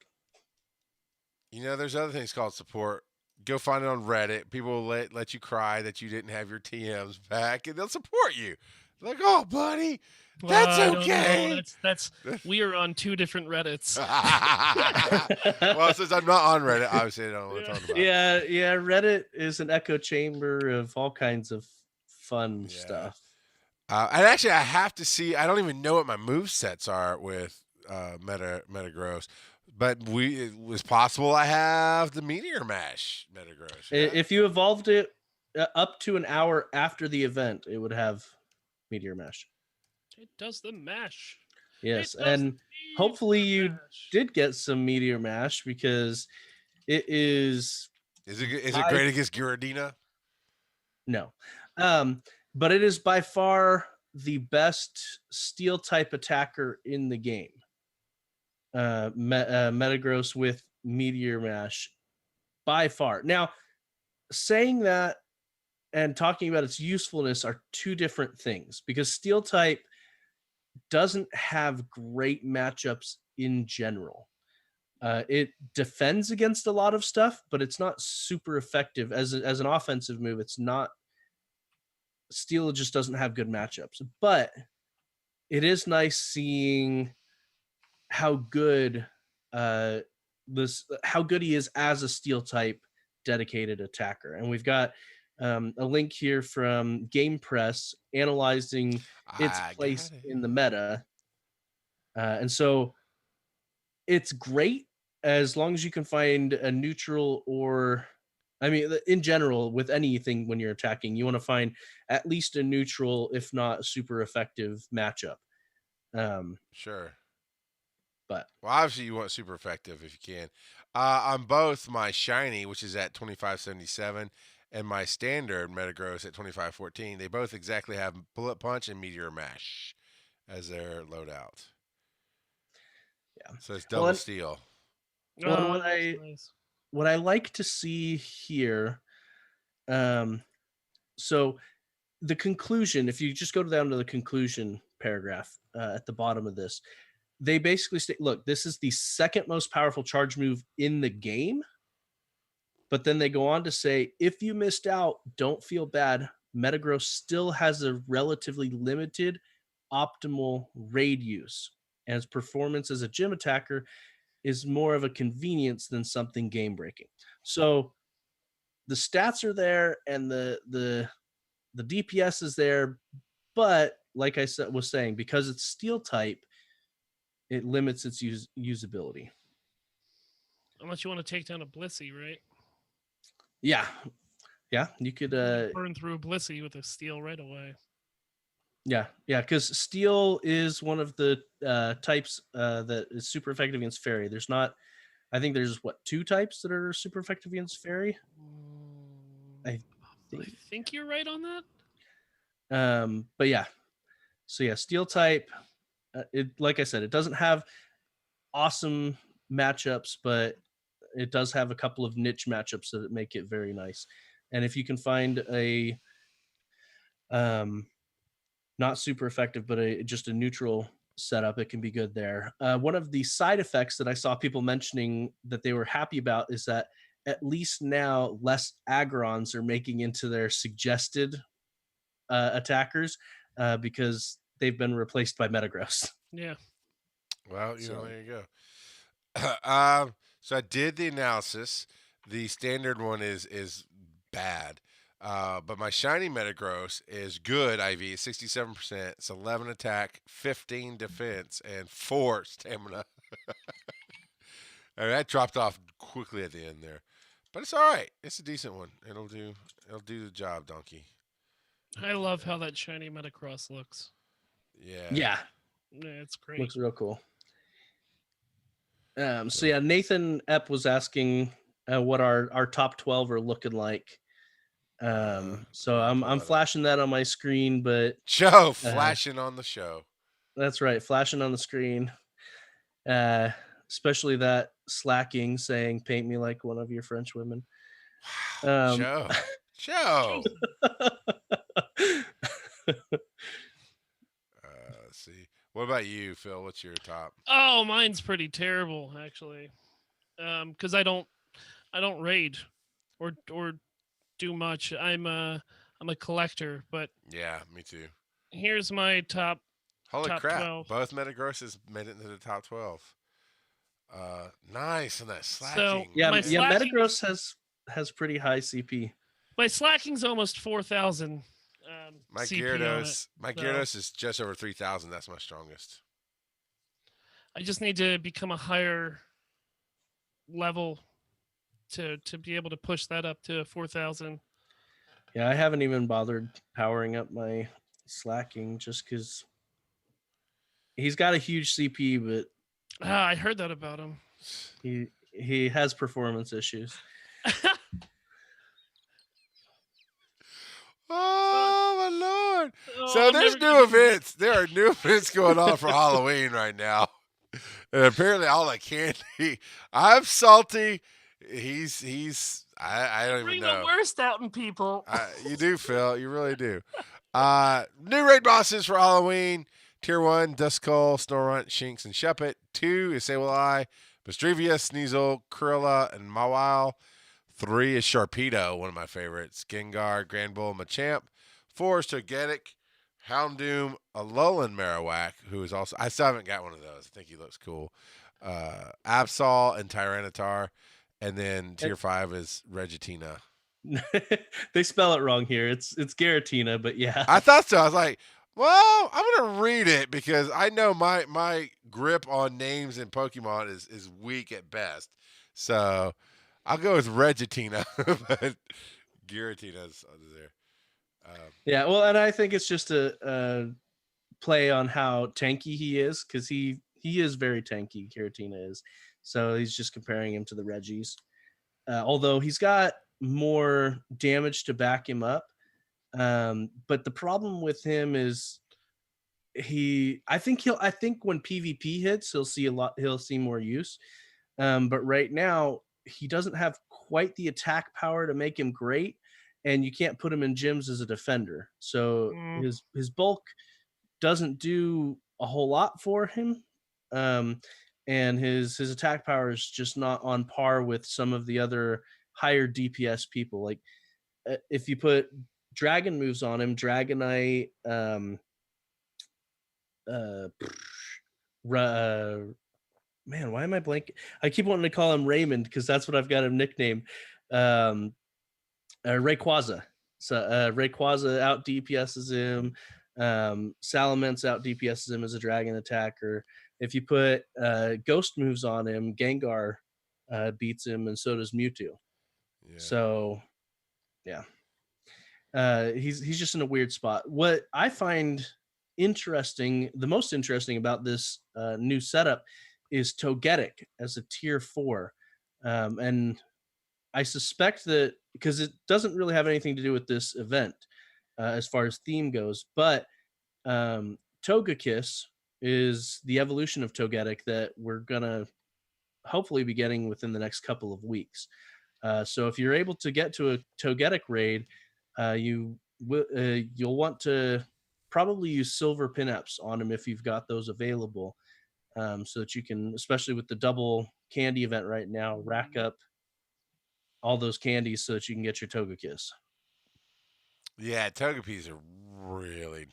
You know, there's other things called support. Go find it on Reddit. People will let you cry that you didn't have your TMs back, and they'll support you. Like, oh, buddy, that's I don't know. okay. That's we are on 2 different Reddits. Well, since I'm not on Reddit, obviously I don't know what I'm talking about. Yeah. Reddit is an echo chamber of all kinds of fun stuff. And actually, I have to see. I don't even know what my move sets are with Metagross, but it was possible I have the Meteor Mash Metagross. Yeah? If you evolved it up to an hour after the event, it would have Meteor Mash. It does the mash. Yes, It does and the hopefully you mash. did get some Meteor Mash because it is Is it great against Giratina? no, but it is by far the best steel type attacker in the game. Metagross with Meteor Mash by far. Now, saying that and talking about its usefulness are 2 different things because steel type doesn't have great matchups in general. It defends against a lot of stuff, but it's not super effective as an offensive move. It's not. Steel just doesn't have good matchups, but it is nice seeing how good how good he is as a steel type dedicated attacker. And we've got a link here from Game Press analyzing its place in the meta. And so it's great as long as you can find a neutral or, I mean, in general, with anything when you're attacking, you want to find at least a neutral, if not super effective matchup. Sure. But well, obviously you want super effective if you can. On both my shiny, which is at 2577, and my standard Metagross at 2514, they both exactly have Bullet Punch and Meteor Mash as their loadout. Yeah. So it's double steel. Well, Nice. what I like to see here, so the conclusion, if you just go down to the conclusion paragraph at the bottom of this, they basically state, look, this is the second most powerful charge move in the game. But then they go on to say, if you missed out, don't feel bad. Metagross still has a relatively limited optimal raid use, and its performance as a gym attacker is more of a convenience than something game breaking. So the stats are there and the DPS is there, but like I was saying, because it's steel type, it limits its usability. Unless you want to take down a Blissey, right? Yeah, you could burn through a Blissey with a steel right away. Yeah, because steel is one of the types that is super effective against fairy. There's not, I think there's 2 types that are super effective against fairy. I think you're right on that. But yeah, so yeah, steel type. It, like I said, it doesn't have awesome matchups, but it does have a couple of niche matchups that make it very nice. And if you can find a not super effective, but just a neutral setup, it can be good there. One of the side effects that I saw people mentioning that they were happy about is that at least now less Agrons are making into their suggested attackers because they've been replaced by Metagross. Yeah. Well, there you go. So I did the analysis. The standard one is bad. But my shiny Metagross is good IV, 67%. It's 11 attack, 15 defense, and 4 stamina. And that dropped off quickly at the end there. But it's all right. It's a decent one. It'll do the job, donkey. I love how that shiny Metagross looks. Yeah, it's great. Looks real cool. So yeah, Nathan Epp was asking what our top 12 are looking like. So I'm flashing that on my screen, but flashing on the show. That's right, flashing on the screen. especially that slacking saying "paint me like one of your French women." Joe. Let's see. What about you, Phil? What's your top? Oh, mine's pretty terrible actually. Because I don't raid or do much. I'm a collector, but Yeah, me too. here's my top Holy top crap! 12. Both Metagrosses made it into the top 12. Nice, and that So slacking. Yeah, my yeah. slacking Metagross has pretty high CP. my slacking's almost 4,000 My CP on it. Gyarados is just over 3,000. That's my strongest. I just need to become a higher level to be able to push that up to 4,000. Yeah, I haven't even bothered powering up my slacking just because he's got a huge CP, but I heard that about him. he has performance issues. Oh my lord! Oh, So I'm there's never gonna new get- events. There are new events going on for Halloween right now, and apparently all that candy. I'm salty. I don't Bring even the know. worst out in people. You do, Phil. You really do. New raid bosses for Halloween. Tier 1, Duskull, Snorunt, Shinx, and Shuppet. 2 is Sableye, Bestrevious, Sneasel, Cruella, and Mawile. 3 is Sharpedo, one of my favorites. Gengar, Granbull, Machamp. 4 is Togetic, Houndoom, Alolan Marowak, who is also... I still haven't got one of those. I think he looks cool. Absol and Tyranitar. And then Tier 5 is Regitina. They spell it wrong here. It's Giratina, but yeah. I thought so. I was like, well, I'm gonna read it because I know my grip on names in Pokemon is weak at best. So I'll go with Regitina, but Giratina's there. Yeah, well, and I think it's just a play on how tanky he is, because he is very tanky. Giratina is, so he's just comparing him to the Reggies. Although he's got more damage to back him up, but the problem with him is I think when PvP hits, he'll see more use. But right now he doesn't have quite the attack power to make him great, and you can't put him in gyms as a defender. So his bulk doesn't do a whole lot for him. And his attack power is just not on par with some of the other higher DPS people. Like if you put dragon moves on him, Dragonite, man, why am I blank? I keep wanting to call him Raymond because that's what I've got him nicknamed. Rayquaza. So Rayquaza out DPSs him. Salamence out DPSs him as a dragon attacker. If you put ghost moves on him, Gengar beats him, and so does Mewtwo. Yeah. So, yeah, he's just in a weird spot. What I find the most interesting about this new setup is Togetic as a tier 4, and I suspect that because it doesn't really have anything to do with this event as far as theme goes, but Togekiss is the evolution of Togetic that we're gonna hopefully be getting within the next couple of weeks. So if you're able to get to a Togetic raid, you'll want to probably use silver pinups on him if you've got those available, so that you can, especially with the double candy event right now, rack up all those candies so that you can get your Togekiss. Yeah, Togedics are really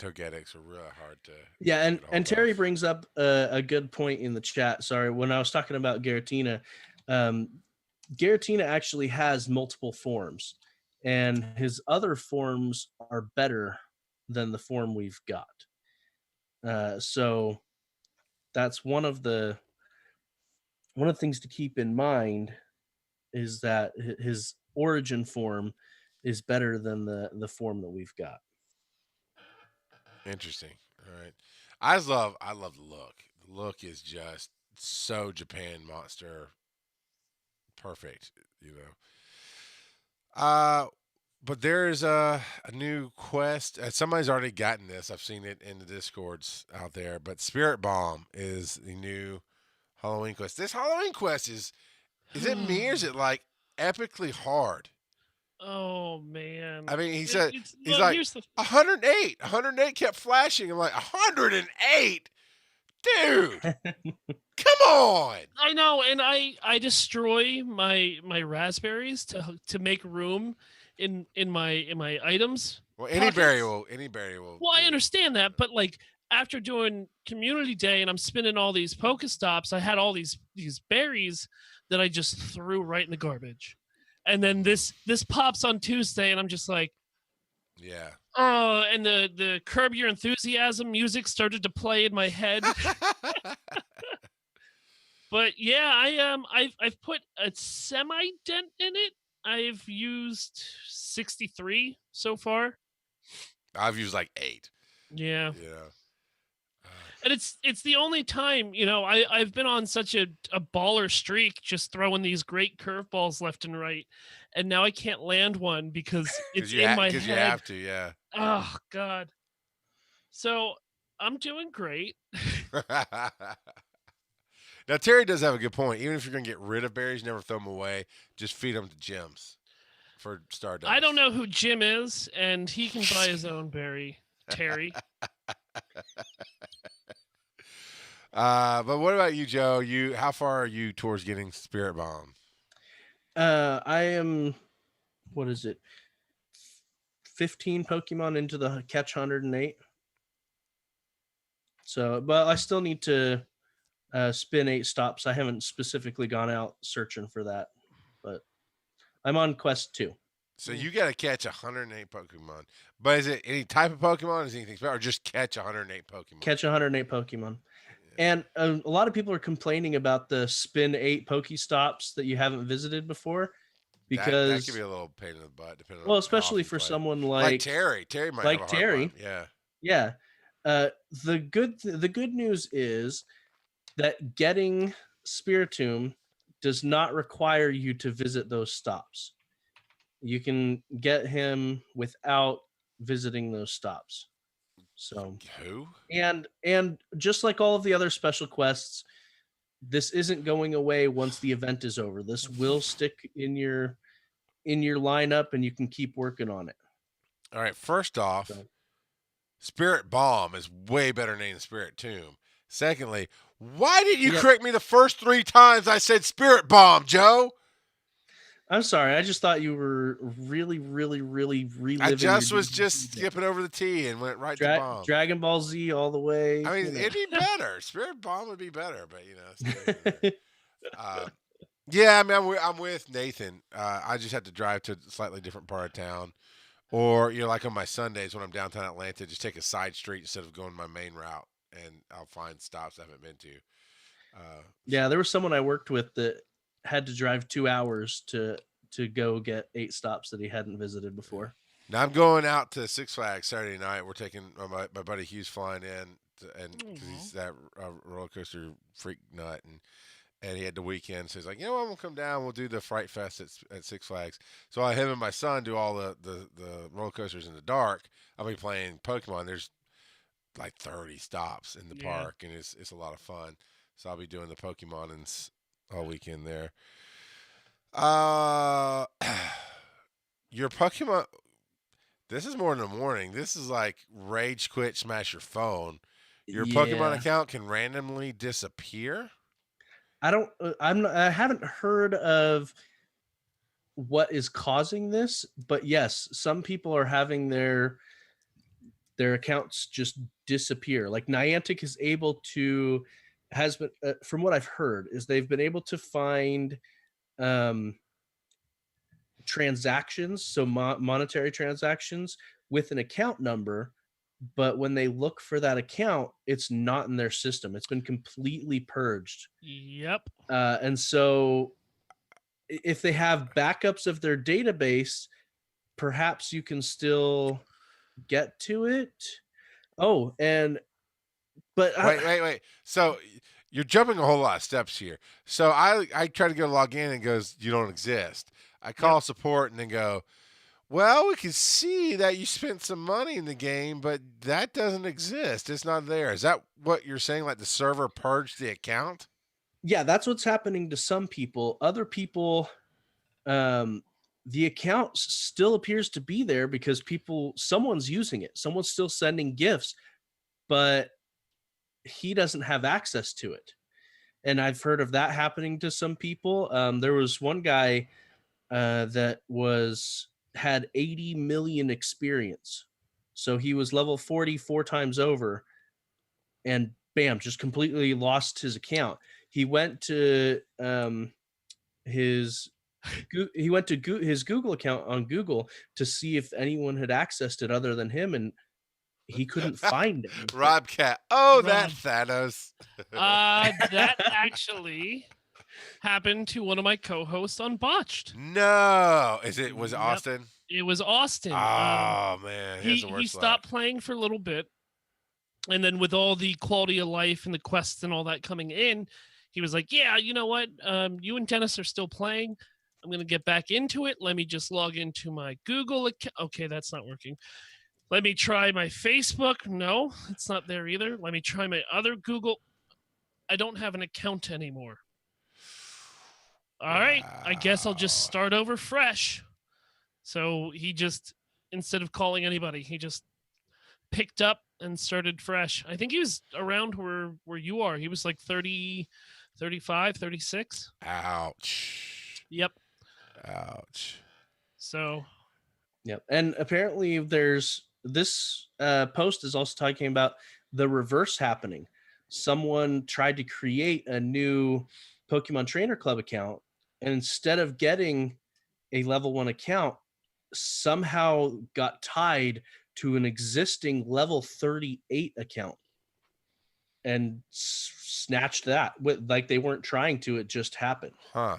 hard to. Yeah, and Terry brings up a good point in the chat. Sorry, when I was talking about Giratina, Giratina actually has multiple forms, and his other forms are better than the form we've got. So that's one of the things to keep in mind, is that his origin form is better than the form that we've got. Interesting. All right. I love the look. The look is just so Japan monster perfect, but there's a new quest. Somebody's already gotten this. I've seen it in the Discords out there. But Spirit Bomb is the new Halloween quest. This Halloween quest is it me or is it like epically hard? Oh man. I mean, He's he's like here's the 108. 108 kept flashing. I'm like 108, dude. Come on. I know, and I destroy my raspberries to make room in my items. Well, pockets. any berry will. Well, I understand that, but like after doing community day and I'm spinning all these Pokestops, I had all these berries that I just threw right in the garbage. And then this pops on Tuesday and I'm just like, Yeah. oh, and the Curb Your Enthusiasm music started to play in my head. But yeah, I've put a semi dent in it. I've used 63 so far. I've used like 8. Yeah. Yeah. And it's the only time, I've been on such a baller streak just throwing these great curveballs left and right. And now I can't land one because it's in my head. Because you have to, yeah. Oh, God. So I'm doing great. Now, Terry does have a good point. Even if you're going to get rid of berries, never throw them away. Just feed them to Gyms for Stardust. I don't know who Jim is, and he can buy his own berry, Terry. But what about you, Joe? How far are you towards getting Spirit Bomb? I am, what is it? 15 Pokemon into the catch 108. So, but I still need to spin 8 stops. I haven't specifically gone out searching for that, but I'm on quest 2. So you got to catch 108 Pokemon. But is it any type of Pokemon? Is it anything special, or just catch 108 Pokemon? Catch 108 Pokemon. And a lot of people are complaining about the spin 8 Pokestops that you haven't visited before, because that could be a little pain in the butt, depending. Well, especially for someone like Terry. Terry might like have a hard Terry. one. Yeah. The good news is that getting Spiritomb does not require you to visit those stops. You can get him without visiting those stops. So who? And just like all of the other special quests, this isn't going away once the event is over. This will stick in your lineup, and you can keep working on it. All right. First off, Spirit Bomb is way better name than Spirit Tomb. Secondly, why did you correct me the first 3 times I said Spirit Bomb, Joe? I'm sorry. I just thought you were really, really, really reliving. I just was skipping over the T and went right to Bomb. Dragon Ball Z all the way. I mean, it'd be better. Spirit Bomb would be better, but yeah. I mean, I'm with Nathan. I just have to drive to a slightly different part of town, or like on my Sundays when I'm downtown Atlanta, just take a side street instead of going my main route, and I'll find stops I haven't been to. Yeah, there was someone I worked with that had to drive 2 hours to go get 8 stops that he hadn't visited before. Now I'm going out to Six Flags Saturday night. We're taking my buddy Hughes flying in, and cause he's that roller coaster freak nut, and he had the weekend, so he's like, I'm gonna come down. We'll do the Fright Fest at Six Flags. So I him and my son do all the roller coasters in the dark. I'll be playing Pokemon. There's like 30 stops in the park, and it's a lot of fun. So I'll be doing the Pokemon all weekend there. Your Pokemon. This is more in the morning. This is like rage quit, smash your phone. Your Pokemon account can randomly disappear. I haven't heard of what is causing this, but yes, some people are having their accounts just disappear. Like Niantic has been, from what I've heard, is they've been able to find transactions, so monetary transactions with an account number, but when they look for that account, it's not in their system. It's been completely purged. Yep. And so if they have backups of their database, perhaps you can still get to it. Oh, but wait. So you're jumping a whole lot of steps here. So I try to go log in, and it goes, you don't exist. I call support and then go, well, we can see that you spent some money in the game, but that doesn't exist. It's not there. Is that what you're saying? Like the server purged the account? yeah, that's what's happening to some people. Other people, the account still appears to be there because someone's using it. Someone's still sending gifts, but he doesn't have access to it. And I've heard of that happening to some people. There was one guy that had 80 million experience. So he was level 40 4 times over, and bam, just completely lost his account. He went to his Google account on Google to see if anyone had accessed it other than him, and he couldn't find it. Rob Cat. Oh, Rob. that Thanos. That actually happened to one of my co-hosts on Botched. No. Was it Yep. Austin? It was Austin. Oh, man. He stopped playing for a little bit. And then with all the quality of life and the quests and all that coming in, he was like, yeah, you know what? You and Dennis are still playing. I'm going to get back into it. Let me just log into my Google account. Okay, that's not working. Let me try my Facebook. No, it's not there either. Let me try my other Google. I don't have an account anymore. All right, I guess I'll just start over fresh. So he just, instead of calling anybody, he just picked up and started fresh. I think he was around where you are. He was like 30, 35, 36. Ouch. Yep. Ouch. So. Yep. And apparently there's this post is also talking about the reverse happening. Someone tried to create a new Pokemon Trainer Club account, and instead of getting a level 1 account, somehow got tied to an existing level 38 account and snatched that. Like they weren't trying to, it just happened. Huh.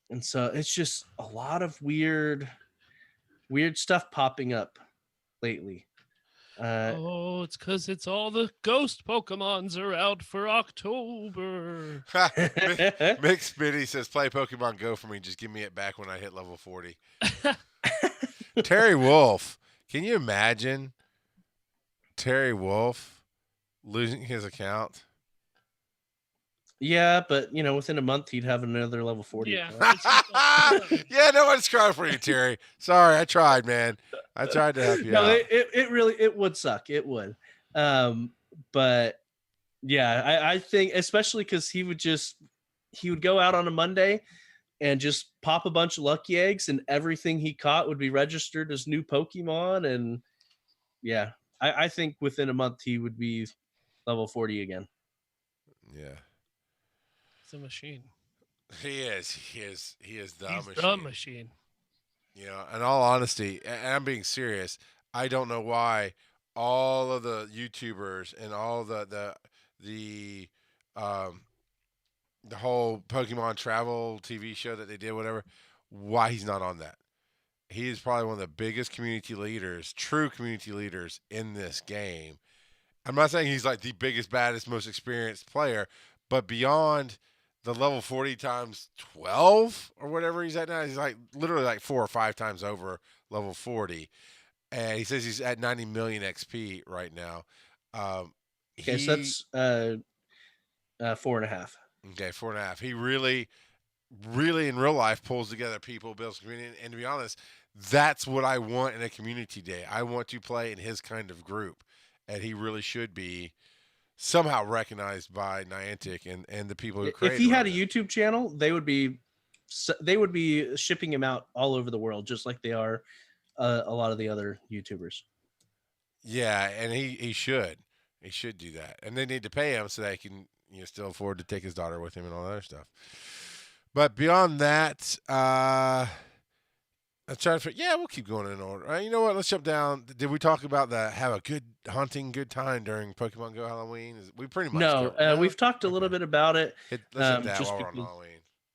And so it's just a lot of weird stuff popping up lately. It's because it's all the ghost Pokemons are out for October. Mick Spitty says, play Pokemon Go for me. Just give me it back when I hit level 40. Terry Wolf. Can you imagine Terry Wolf losing his account? Yeah, but within a month he'd have another level 40. Yeah. Yeah, no one's crying for you, Terry. Sorry, I tried, man. I tried to help you out. It really would suck. It would. But yeah, I think especially because he would go out on a Monday and just pop a bunch of lucky eggs, and everything he caught would be registered as new Pokemon. And yeah, I think within a month he would be level 40 again. Yeah. It's a machine. He is the He's machine. the machine. You know, in all honesty, and I'm being serious, I don't know why all of the YouTubers and all the whole Pokemon travel TV show that they did, whatever, why he's not on that. He is probably one of the biggest community leaders, true community leaders in this game. I'm not saying he's like the biggest, baddest, most experienced player, but beyond the level 40 times 12 or whatever he's at now, he's like literally like 4 or 5 times over level 40. And he says he's at 90 million XP right now. Okay, so that's 4.5. Okay, 4.5. He really in real life pulls together people, builds community. And to be honest, that's what I want in a community day. I want to play in his kind of group. And he really should be somehow recognized by Niantic and the people who created. If he had a YouTube channel, they would be shipping him out all over the world, just like they are a lot of the other YouTubers. Yeah, and he should do that, and they need to pay him so that he can still afford to take his daughter with him and all that other stuff. But beyond that, I'm trying to. Yeah, we'll keep going in order. You know what? Let's jump down. Did we talk about have a good time during Pokemon Go Halloween? We pretty much no. We've talked a little bit about it. Let's hit that just while we're on because- Halloween.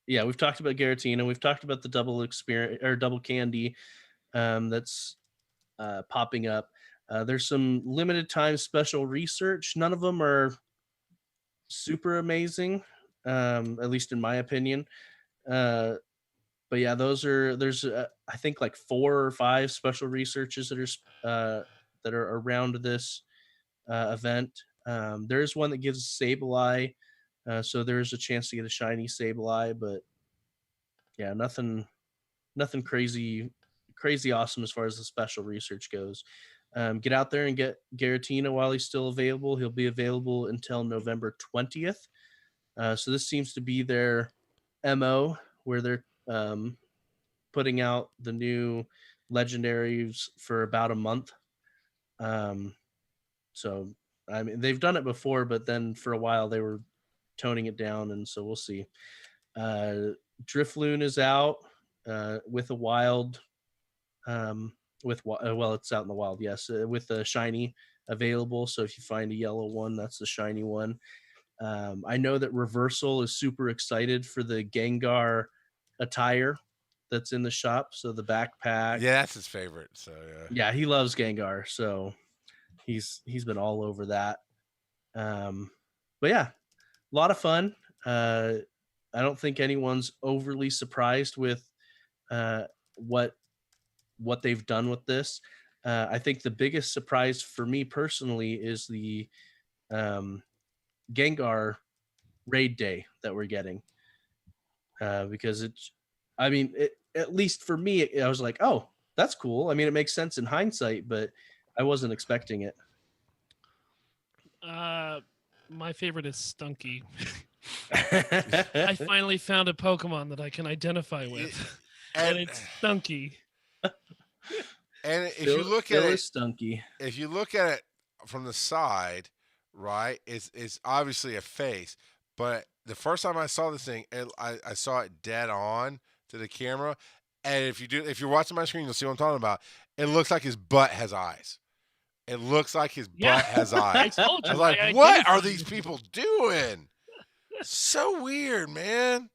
Yeah, we've talked about Giratina. We've talked about the double experience or double candy that's popping up. There's some limited time special research. None of them are super amazing, at least in my opinion. But yeah, there's I think like 4 or 5 special researches that are around this event. There's one that gives Sableye So there's a chance to get a shiny Sableye, but yeah, nothing crazy awesome as far as the special research goes. Get out there and get Giratina while he's still available. He'll be available until November 20th. So this seems to be their MO, where they're putting out the new legendaries for about a month. So I mean, they've done it before, but then for a while they were toning it down, and so we'll see. Drifloon is out with a wild, it's out in the wild, yes, with a shiny available. So if you find a yellow one, that's the shiny one. I know that Reversal is super excited for the Gengar attire that's in the shop. So the backpack. Yeah, that's his favorite. So yeah, he loves Gengar. So he's been all over that. But yeah, a lot of fun. I don't think anyone's overly surprised with what they've done with this. I think the biggest surprise for me personally is the Gengar raid day that we're getting, because at least for me, I was like, oh, that's cool. I mean, it makes sense in hindsight, but I wasn't expecting it. My favorite is Stunky. I finally found a Pokemon that I can identify with, and it's Stunky. And if you look at it, Stunky. If you look at it from the side, right, it's obviously a face. But the first time I saw this thing, I saw it dead on to the camera. And if you're watching my screen, you'll see what I'm talking about. It looks like his butt has eyes. It looks like his butt has eyes. I told you. I was like, what are these people doing? So weird, man.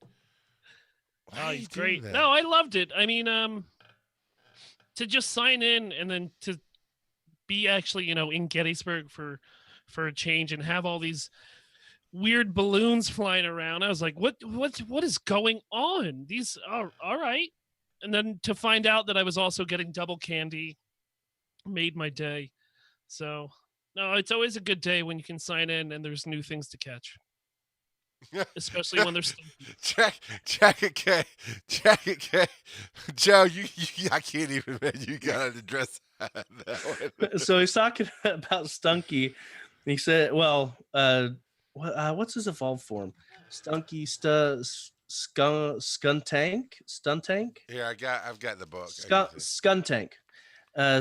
Oh, he's great. No, I loved it. I mean, to just sign in and then to be actually, in Gettysburg for a change and have all these weird balloons flying around. I was like, what is going on? These are all right. And then to find out that I was also getting double candy made my day. So no, it's always a good day when you can sign in and there's new things to catch. Especially when there's Jacket K. Joe, you I can't even, man. You gotta address that one. So he's talking about Stunky. He said, well, what's his evolved form? Stunky Skuntank? Yeah, I've got the book. Skuntank.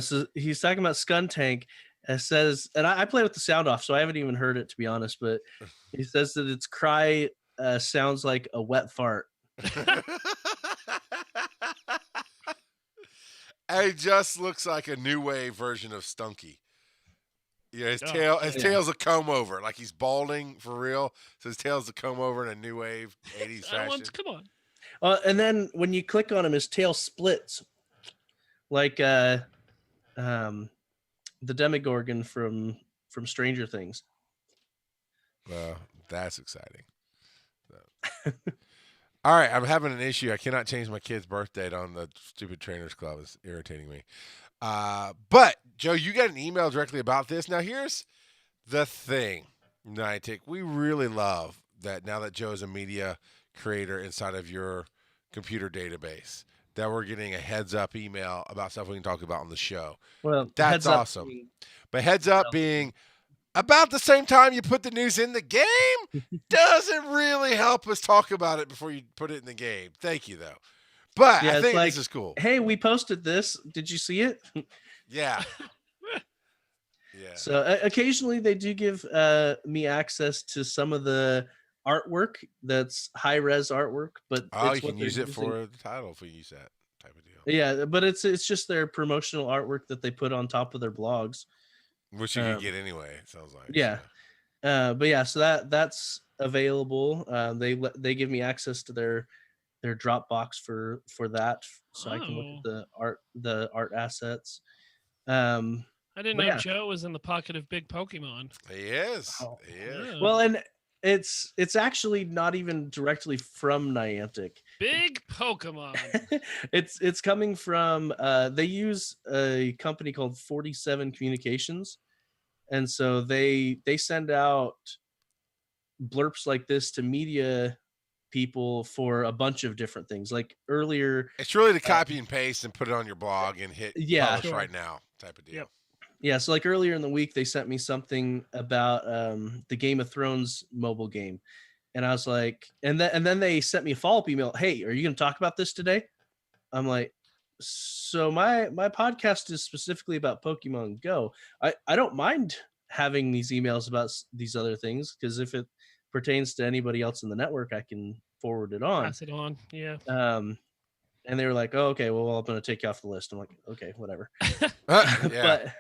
So he's talking about Skuntank. It says, and I play with the sound off, so I haven't even heard it, to be honest, but he says that its cry sounds like a wet fart. It just looks like a new wave version of Stunky. Yeah, his tail's a comb over, like he's balding for real. So his tail's a comb over in a new wave 80s fashion. Come on. And then when you click on him, his tail splits, like the Demogorgon from Stranger Things. Well, that's exciting. So. All right, I'm having an issue. I cannot change my kid's birth date on the stupid Trainers Club. It's irritating me. But, Joe, you got an email directly about this. Now, here's the thing, Niantic. We really love that now that Joe is a media creator inside of your computer database, that we're getting a heads-up email about stuff we can talk about on the show. Well, that's awesome. But heads up being about the same time you put the news in the game doesn't really help us talk about it before you put it in the game. Thank you, though. But I think this is cool. Hey, we posted this. Did you see it? Yeah. Yeah. So occasionally they do give me access to some of the artwork that's high-res artwork, but you can use it for the title if we use that type of deal. Yeah, but it's just their promotional artwork that they put on top of their blogs, which you can get anyway. It sounds like. Yeah, so. But yeah, so that's available. They give me access to their Dropbox for that, so I can look at the art assets. I didn't know Joe was in the pocket of big Pokemon. He is. Oh. He is. Yeah. Well, and it's actually not even directly from Niantic. Big Pokemon. It's coming from they use a company called 47 Communications, and so they send out blurps like this to media people for a bunch of different things. Like earlier, It's really to copy and paste and put it on your blog and hit Yeah. publish right now type of deal. Yep. yeah, so like earlier in the week, they sent me something about the Game of Thrones mobile game, and I was like, and then they sent me a follow-up email. Hey, are you going to talk about this today? I'm like, so my podcast is specifically about Pokemon Go. I don't mind having these emails about these other things, because if it pertains to anybody else in the network, I can forward it on. Pass it on. Yeah. And they were like, oh, okay, well, I'm going to take you off the list. I'm like, okay, whatever. Yeah.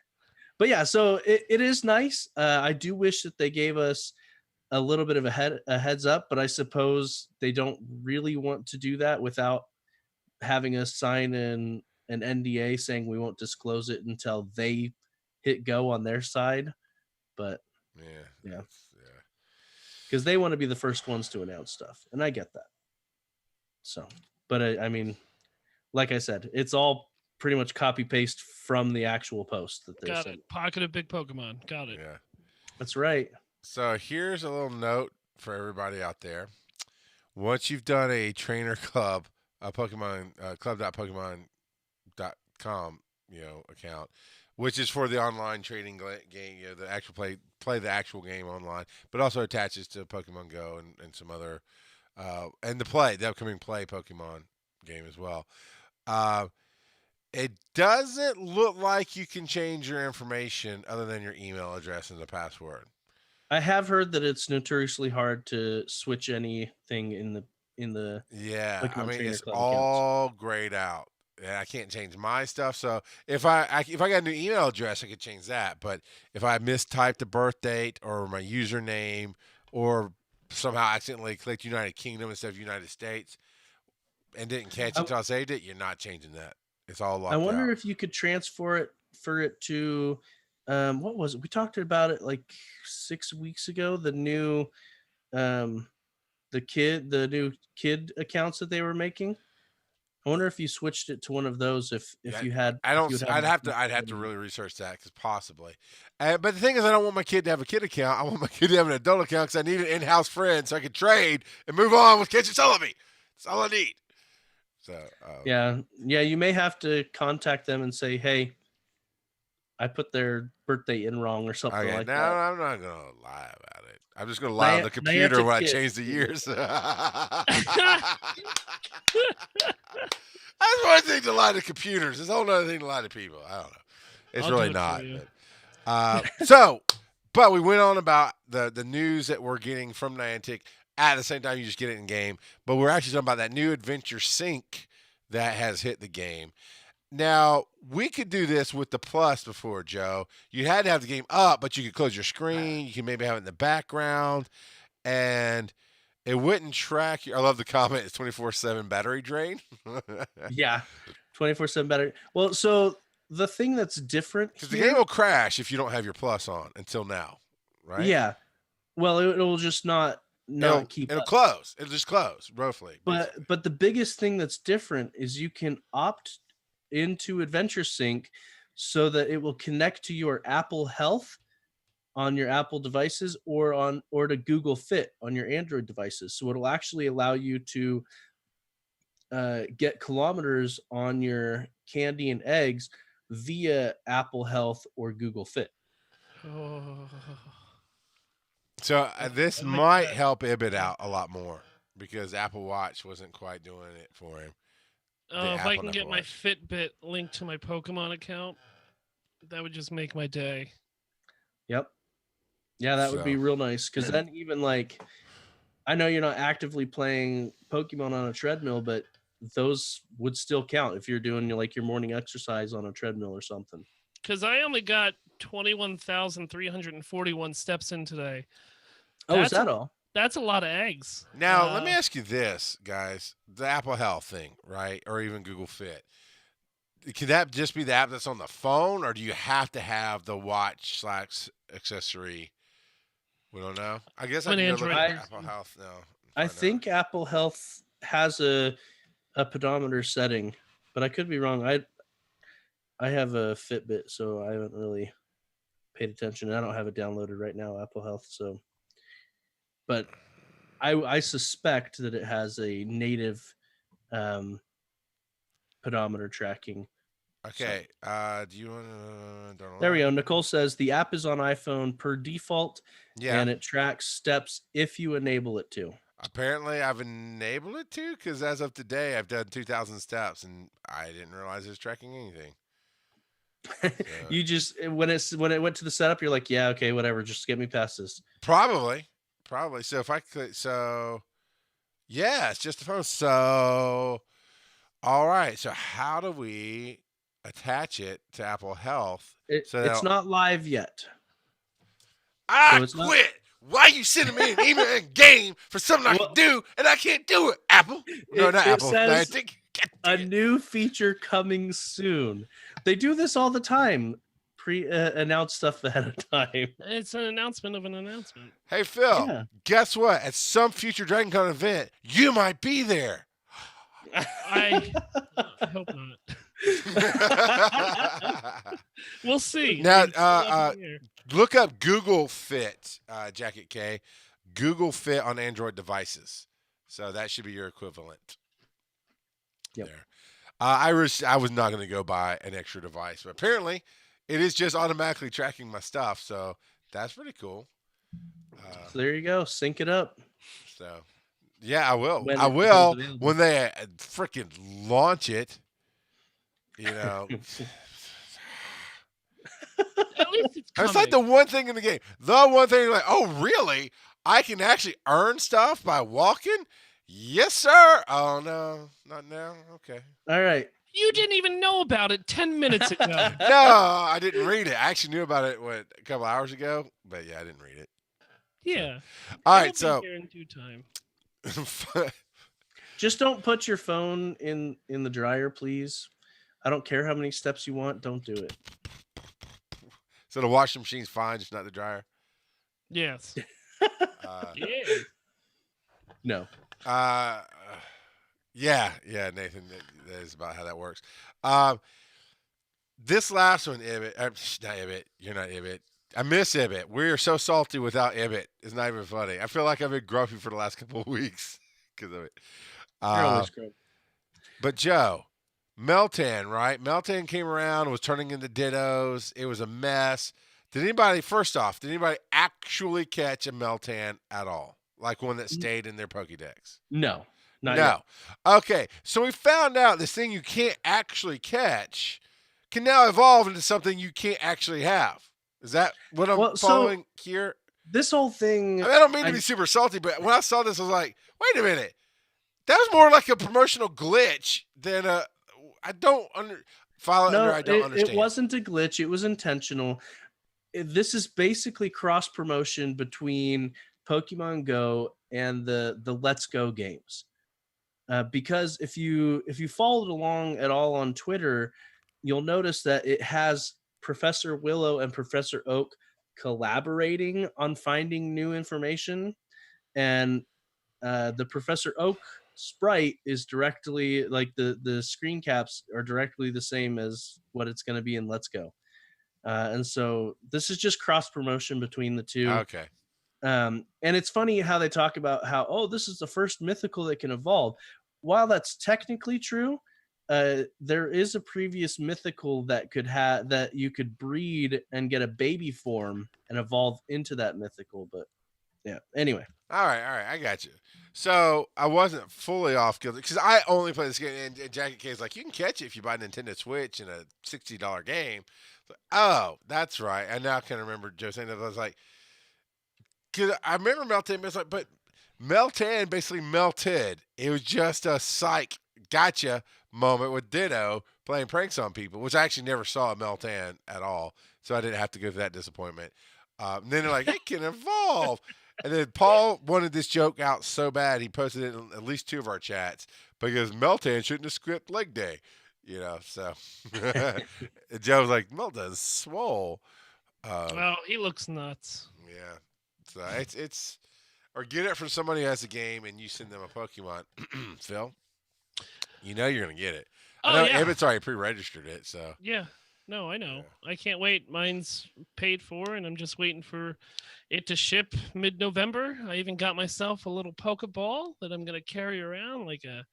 But yeah, so it is nice. I do wish that they gave us a little bit of a heads up, but I suppose they don't really want to do that without having us sign an NDA saying we won't disclose it until they hit go on their side. But yeah, because they want to be the first ones to announce stuff, and I get that. So, but I mean, like I said, it's all pretty much copy paste from the actual post that they're Got sending. it. Pocket of big Pokemon. Got it. Yeah. That's right. So here's a little note for everybody out there. Once you've done a trainer club, a Pokemon club.pokemon.com, account, which is for the online trading game, the actual play the actual game online, but also attaches to Pokemon Go and some other, and the upcoming Play Pokemon game as well. It doesn't look like you can change your information other than your email address and the password. I have heard that it's notoriously hard to switch anything in the Yeah, Pokemon I mean Trainer it's Club all grayed out. And I can't change my stuff. So if I got a new email address, I could change that. But if I mistyped the birth date or my username, or somehow accidentally clicked United Kingdom instead of United States and didn't catch it until I saved it, you're not changing that. It's all locked I wonder out. if you could transfer it to what was it? We talked about it like 6 weeks ago. The new the new kid accounts that they were making. I wonder if you switched it to one of those. If you had, I don't. if you I'd have to really research that, because possibly. But the thing is, I don't want my kid to have a kid account. I want my kid to have an adult account, because I need an in-house friend so I can trade and move on with Catch and Celebi. That's all I need. So yeah. You may have to contact them and say, hey, I put their birthday in wrong or something like that. I'm not gonna lie about it. I'm just gonna lie on the computer when I change the years. That's one thing to lie to computers. It's a whole other thing to lie to people. I don't know. It's really not. But we went on about the news that we're getting from Niantic. At the same time, you just get it in game. But we're actually talking about that new Adventure Sync that has hit the game. Now, we could do this with the Plus before, Joe. You had to have the game up, but you could close your screen. You can maybe have it in the background, and it wouldn't track you. I love the comment. It's 24/7 battery drain. Yeah, 24/7 battery. Well, so the thing that's different, because the game will crash if you don't have your Plus on until now, right? Yeah. Well, it'll just not keep. It'll close. It'll just close roughly. But the biggest thing that's different is you can opt into Adventure Sync so that it will connect to your Apple Health on your Apple devices or to Google Fit on your Android devices. So it'll actually allow you to get kilometers on your candy and eggs via Apple Health or Google Fit. So this might help Ibit out a lot more, because Apple Watch wasn't quite doing it for him. Oh, if I can get my Fitbit linked to my Pokemon account, that would just make my day. Yep. Yeah, that would be real nice, because then even like, I know you're not actively playing Pokemon on a treadmill, but those would still count if you're doing like your morning exercise on a treadmill or something. Because I only got 21,341 steps in today. Oh, is that all? That's a lot of eggs. Now, let me ask you this, guys. The Apple Health thing, right? Or even Google Fit. Could that just be the app that's on the phone, or do you have to have the watch / accessory? We don't know. I guess I can go look at Apple Health now. I think Apple Health has a pedometer setting, but I could be wrong. I have a Fitbit, so I haven't really paid attention. I don't have it downloaded right now, Apple Health. So but I suspect that it has a native pedometer tracking. Okay. Do you want to? There we go. Nicole says the app is on iPhone per default, Yeah. and it tracks steps if you enable it to. Apparently, I've enabled it to because as of today, I've done 2,000 steps, and I didn't realize it was tracking anything. You just when it went to the setup, you're like, yeah, okay, whatever, just get me past this. Probably. So if I click, yeah, it's just the phone. So, all right. So how do we attach it to Apple Health? It's not live yet. I quit. Why are you sending me an email and game for something I can do and I can't do it? Apple? No, not Apple. Niantic. A new feature coming soon. They do this all the time. Announce stuff ahead of time. It's an announcement of an announcement. Hey, Phil, guess what? At some future Dragon Con event, you might be there. I hope not. We'll see. Now, look up Google Fit, Jacket K. Google Fit on Android devices. So that should be your equivalent. Yep. There. I was not going to go buy an extra device, but apparently it is just automatically tracking my stuff. So that's pretty cool. So there you go. Sync it up. So yeah, I will. I will when they freaking launch it. You know. At least it's like the one thing in the game. The one thing, like, oh, really? I can actually earn stuff by walking? Yes, sir. Oh, no. Not now. Okay. All right. You didn't even know about it 10 minutes ago. No, I didn't read it. I actually knew about it, a couple hours ago? But, yeah, I didn't read it. Yeah. All right, so. Here in due time. Just don't put your phone in the dryer, please. I don't care how many steps you want. Don't do it. So the washing machine's fine, just not the dryer? Yes. Yeah. No. Yeah, Nathan, that is about how that works. This last one, Ibit, not Ibit, you're not Ibit. I miss Ibit. We are so salty without Ibit. It's not even funny. I feel like I've been grumpy for the last couple of weeks because of it. You're always grumpy. But Joe, Meltan, right? Meltan came around, was turning into Dittos. It was a mess. First off, did anybody actually catch a Meltan at all? Like one that stayed in their Pokédex? No. Not no. yet. Okay, so we found out this thing you can't actually catch can now evolve into something you can't actually have. Is that what I'm following here? This whole thing... I don't mean to be super salty, but when I saw this, I was like, wait a minute. That was more like a promotional glitch than a... I don't understand. It wasn't a glitch. It was intentional. This is basically cross-promotion between Pokemon Go and the Let's Go games. Because if you followed along at all on Twitter, you'll notice that it has Professor Willow and Professor Oak collaborating on finding new information. And the Professor Oak sprite is directly like the screen caps are directly the same as what it's going to be in Let's Go. And so this is just cross promotion between the two. Okay. And it's funny how they talk about how, this is the first mythical that can evolve. While that's technically true, there is a previous mythical that you could breed and get a baby form and evolve into that mythical. But yeah, anyway. All right, I got you. So I wasn't fully off guilty because I only play this game, and Jacket K is like, you can catch it if you buy a Nintendo Switch in a $60 game. Like, oh, that's right. I now can remember Joe saying that. I was like, because I remember Meltan, but it's like, but Meltan basically melted. It was just a psych gotcha moment with Ditto playing pranks on people, which I actually never saw a Meltan at all, so I didn't have to go through that disappointment. And then they're like, it can evolve. And then Paul wanted this joke out so bad, he posted it in at least 2 of our chats because Meltan shouldn't have skipped leg day, so. And Joe was like, Meltan's swole. Well, he looks nuts. Yeah. So it's or get it from somebody who has a game and you send them a Pokemon, Phil. You're going to get it. I know Ibit's already pre-registered it, so. Yeah. No, I know. I can't wait. Mine's paid for, and I'm just waiting for it to ship mid-November. I even got myself a little Pokeball that I'm gonna carry around like a.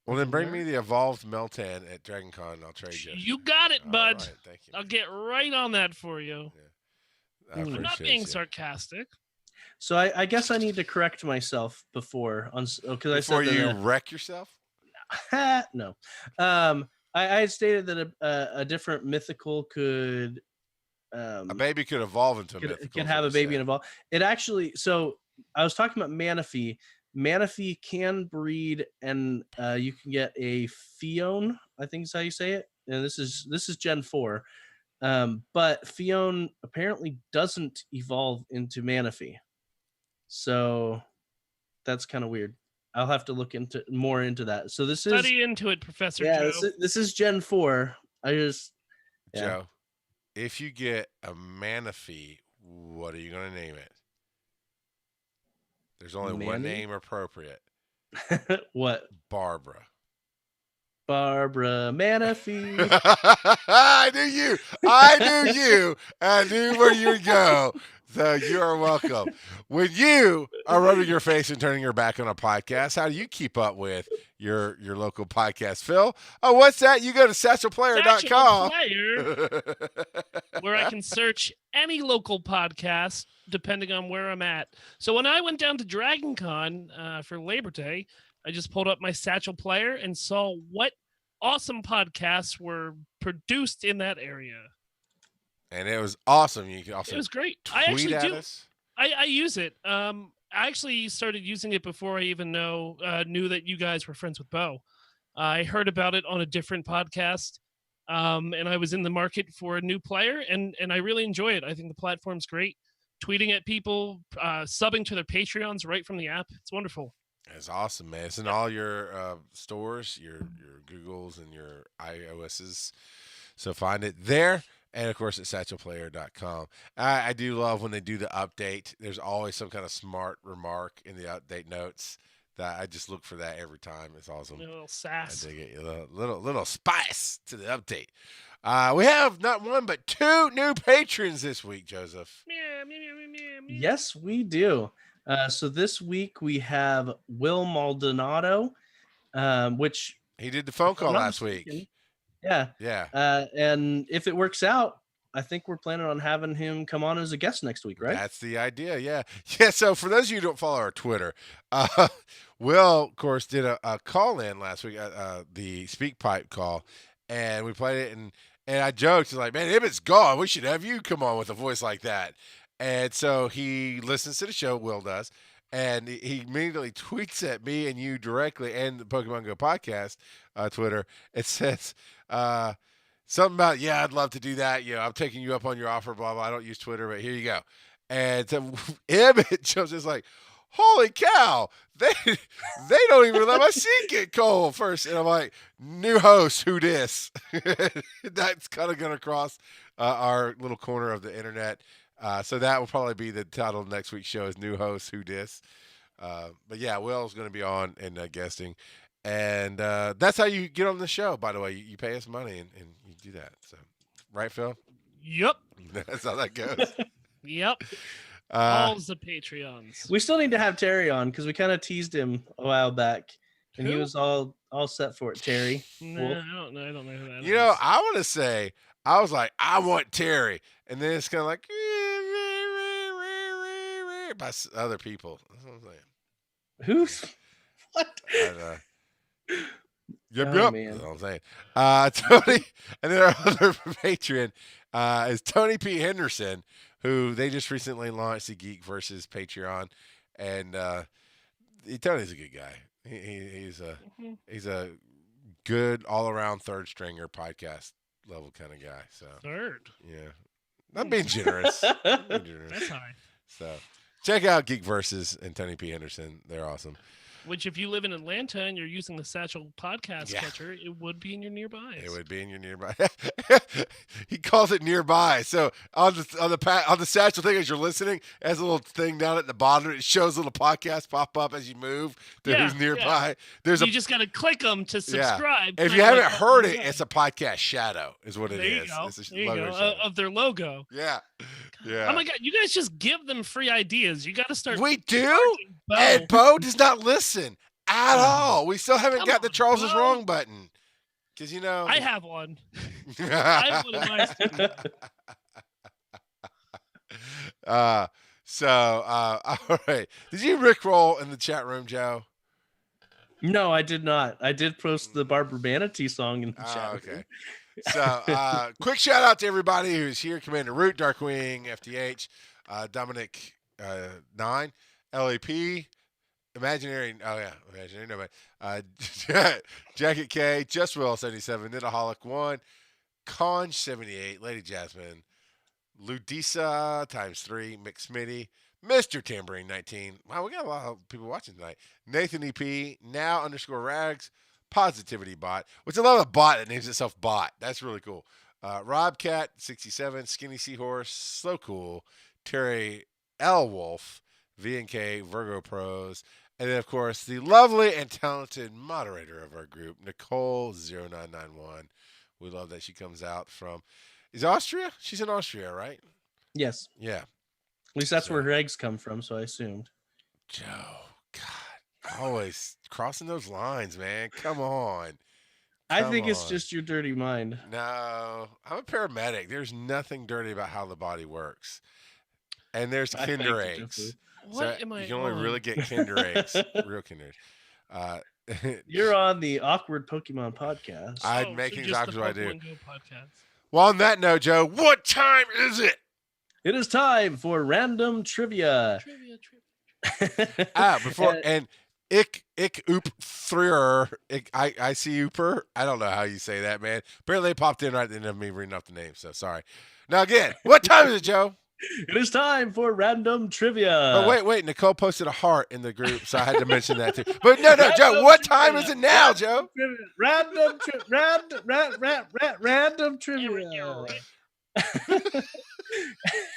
Well, like then a bring nerd. me the evolved Meltan at Dragon Con, and I'll trade you. You got it, All bud. right, thank you. I'll get right on that for you. I I'm not appreciate being you. sarcastic. So I guess I need to correct myself before on because I Before said you that wreck yourself? no. I had stated that a different mythical could A baby could evolve into a mythical. could is have what a you baby said. and evolve. It actually, so I was talking about Manaphy. Manaphy can breed, and you can get a Fion, I think is how you say it. And this is Gen 4. But Fion apparently doesn't evolve into Manaphy. So that's kind of weird. I'll have to look into more into that. So this is Study into it, Professor Joe. this is Gen 4. I just Joe, if you get a Manaphy, what are you going to name it? There's only one Manny? name appropriate. What? Barbara. Barbara Manaphy. I knew you. I knew where you would go. So you are welcome. When you are rubbing your face and turning your back on a podcast, how do you keep up with your local podcast, Phil? Oh, what's that? You go to satchelplayer.com. Satchel Player, where I can search any local podcast depending on where I'm at. So when I went down to Dragon Con for Labor Day, I just pulled up my Satchel Player and saw what awesome podcasts were produced in that area. And it was awesome. You can also It was great. tweet I actually at do. us. I use it. I actually started using it before I even knew that you guys were friends with Bo. I heard about it on a different podcast, and I was in the market for a new player, and I really enjoy it. I think the platform's great. Tweeting at people, subbing to their Patreons right from the app. It's wonderful. It's awesome, man. It's in all your stores, your Googles and your iOSs. So find it there. And, of course, at satchelplayer.com. I do love when they do the update. There's always some kind of smart remark in the update notes that I just look for that every time. It's awesome. A little I sass. dig it. A little spice to the update. We have not one but two new patrons this week, Joseph. Yes, we do. So this week we have Will Maldonado, which He did the phone if I'm call not last mistaken, week. Yeah. Yeah. And if it works out, I think we're planning on having him come on as a guest next week, right? That's the idea, yeah. Yeah, so for those of you who don't follow our Twitter, Will, of course, did a call-in last week, the Speak Pipe call, and we played it, and I joked, like, man, if it's gone, we should have you come on with a voice like that. And so he listens to the show, Will does, and he immediately tweets at me and you directly and the Pokemon GO Podcast Twitter. It says something about, yeah, I'd love to do that. You know, I'm taking you up on your offer, blah, blah. I don't use Twitter, but here you go. And so Emmett jumps is like, holy cow, they don't even let my seat get cold first. And I'm like, new host, who dis? That's kind of going to cross our little corner of the internet. So that will probably be the title of next week's show is new host, who dis? But yeah, Will's going to be on and guesting. And that's how you get on the show, by the way. You pay us money and you do that. So, right, Phil? Yep. That's how that goes. Yep. All the Patreons. We still need to have Terry on because we kind of teased him a while back, and he Who? was all set for it. Terry. No, Wolf. I don't know. I don't know who that You know, is. I want to say, I was like, I want Terry. And then it's kind of like, by other people. That's what I'm saying. Who's what? But, yep, Oh, yep. man. That's what I'm saying. Tony, and then our other patron is Tony P. Henderson, who they just recently launched the Geek versus Patreon, and Tony's a good guy. He's a good all around third stringer podcast level kind of guy. So Third. yeah, I'm being generous. That's high. So check out Geek versus and Tony P. Henderson. They're awesome. Which, if you live in Atlanta and you're using the Satchel podcast Yeah. catcher, it would be in your nearby. It would be in your nearby. He calls it nearby. So on the satchel thing, as you're listening, it has a little thing down at the bottom. It shows little podcasts pop up as you move to who's nearby. Yeah. There's you just got to click them to subscribe. If you haven't heard it, it's a podcast shadow, is what it is. It's there you go. Of their logo. Yeah. Yeah. Oh my God! You guys just give them free ideas. You got to start. We do. And Bo does not listen at all. We still haven't got the Charles is wrong button. Because, I have one. I have one in my studio. All right. Did you rickroll in the chat room, Joe? No, I did not. I did post the Barbara Manatee song in the chat room. Okay. So, quick shout out to everybody who's here. Commander Root, Darkwing, FTH, Dominic 9, LAP, Imaginary nobody. Jacket K, Just Will 77, Nidaholic 1, Conj 78, Lady Jasmine, Ludisa ×3, Mick Smitty, Mr. Tambourine 19. Wow, we got a lot of people watching tonight. Nathan EP, now_rags, Positivity Bot, which I love a bot that names itself Bot. That's really cool. Robcat 67, Skinny Seahorse, So Cool, Terry L. Wolf, VNK, Virgo Pros, and then, of course, the lovely and talented moderator of our group, Nicole0991. We love that she comes out from, is Austria? She's in Austria, right? Yes. Yeah. At least that's where her eggs come from, so I assumed. Joe, God, always crossing those lines, man. Come on. I think it's just your dirty mind. No, I'm a paramedic. There's nothing dirty about how the body works. And there's Kinder eggs. What am I You can only on? really get Kinder eggs, real Kinder eggs. You're on the Awkward Pokemon Podcast. I'm making just exactly the what I do. Pokemon GO podcast. Well, on that note, Joe, what time is it? It is time for random trivia. Trivia. Before and ik oop thrir I see ooper. I don't know how you say that, man. Apparently it popped in right at the end of me reading off the name, so sorry. Now again, what time is it, Joe? It is time for random trivia. Oh, wait. Nicole posted a heart in the group, so I had to mention that too. But no, Joe, what time is it now, Joe? Random trivia.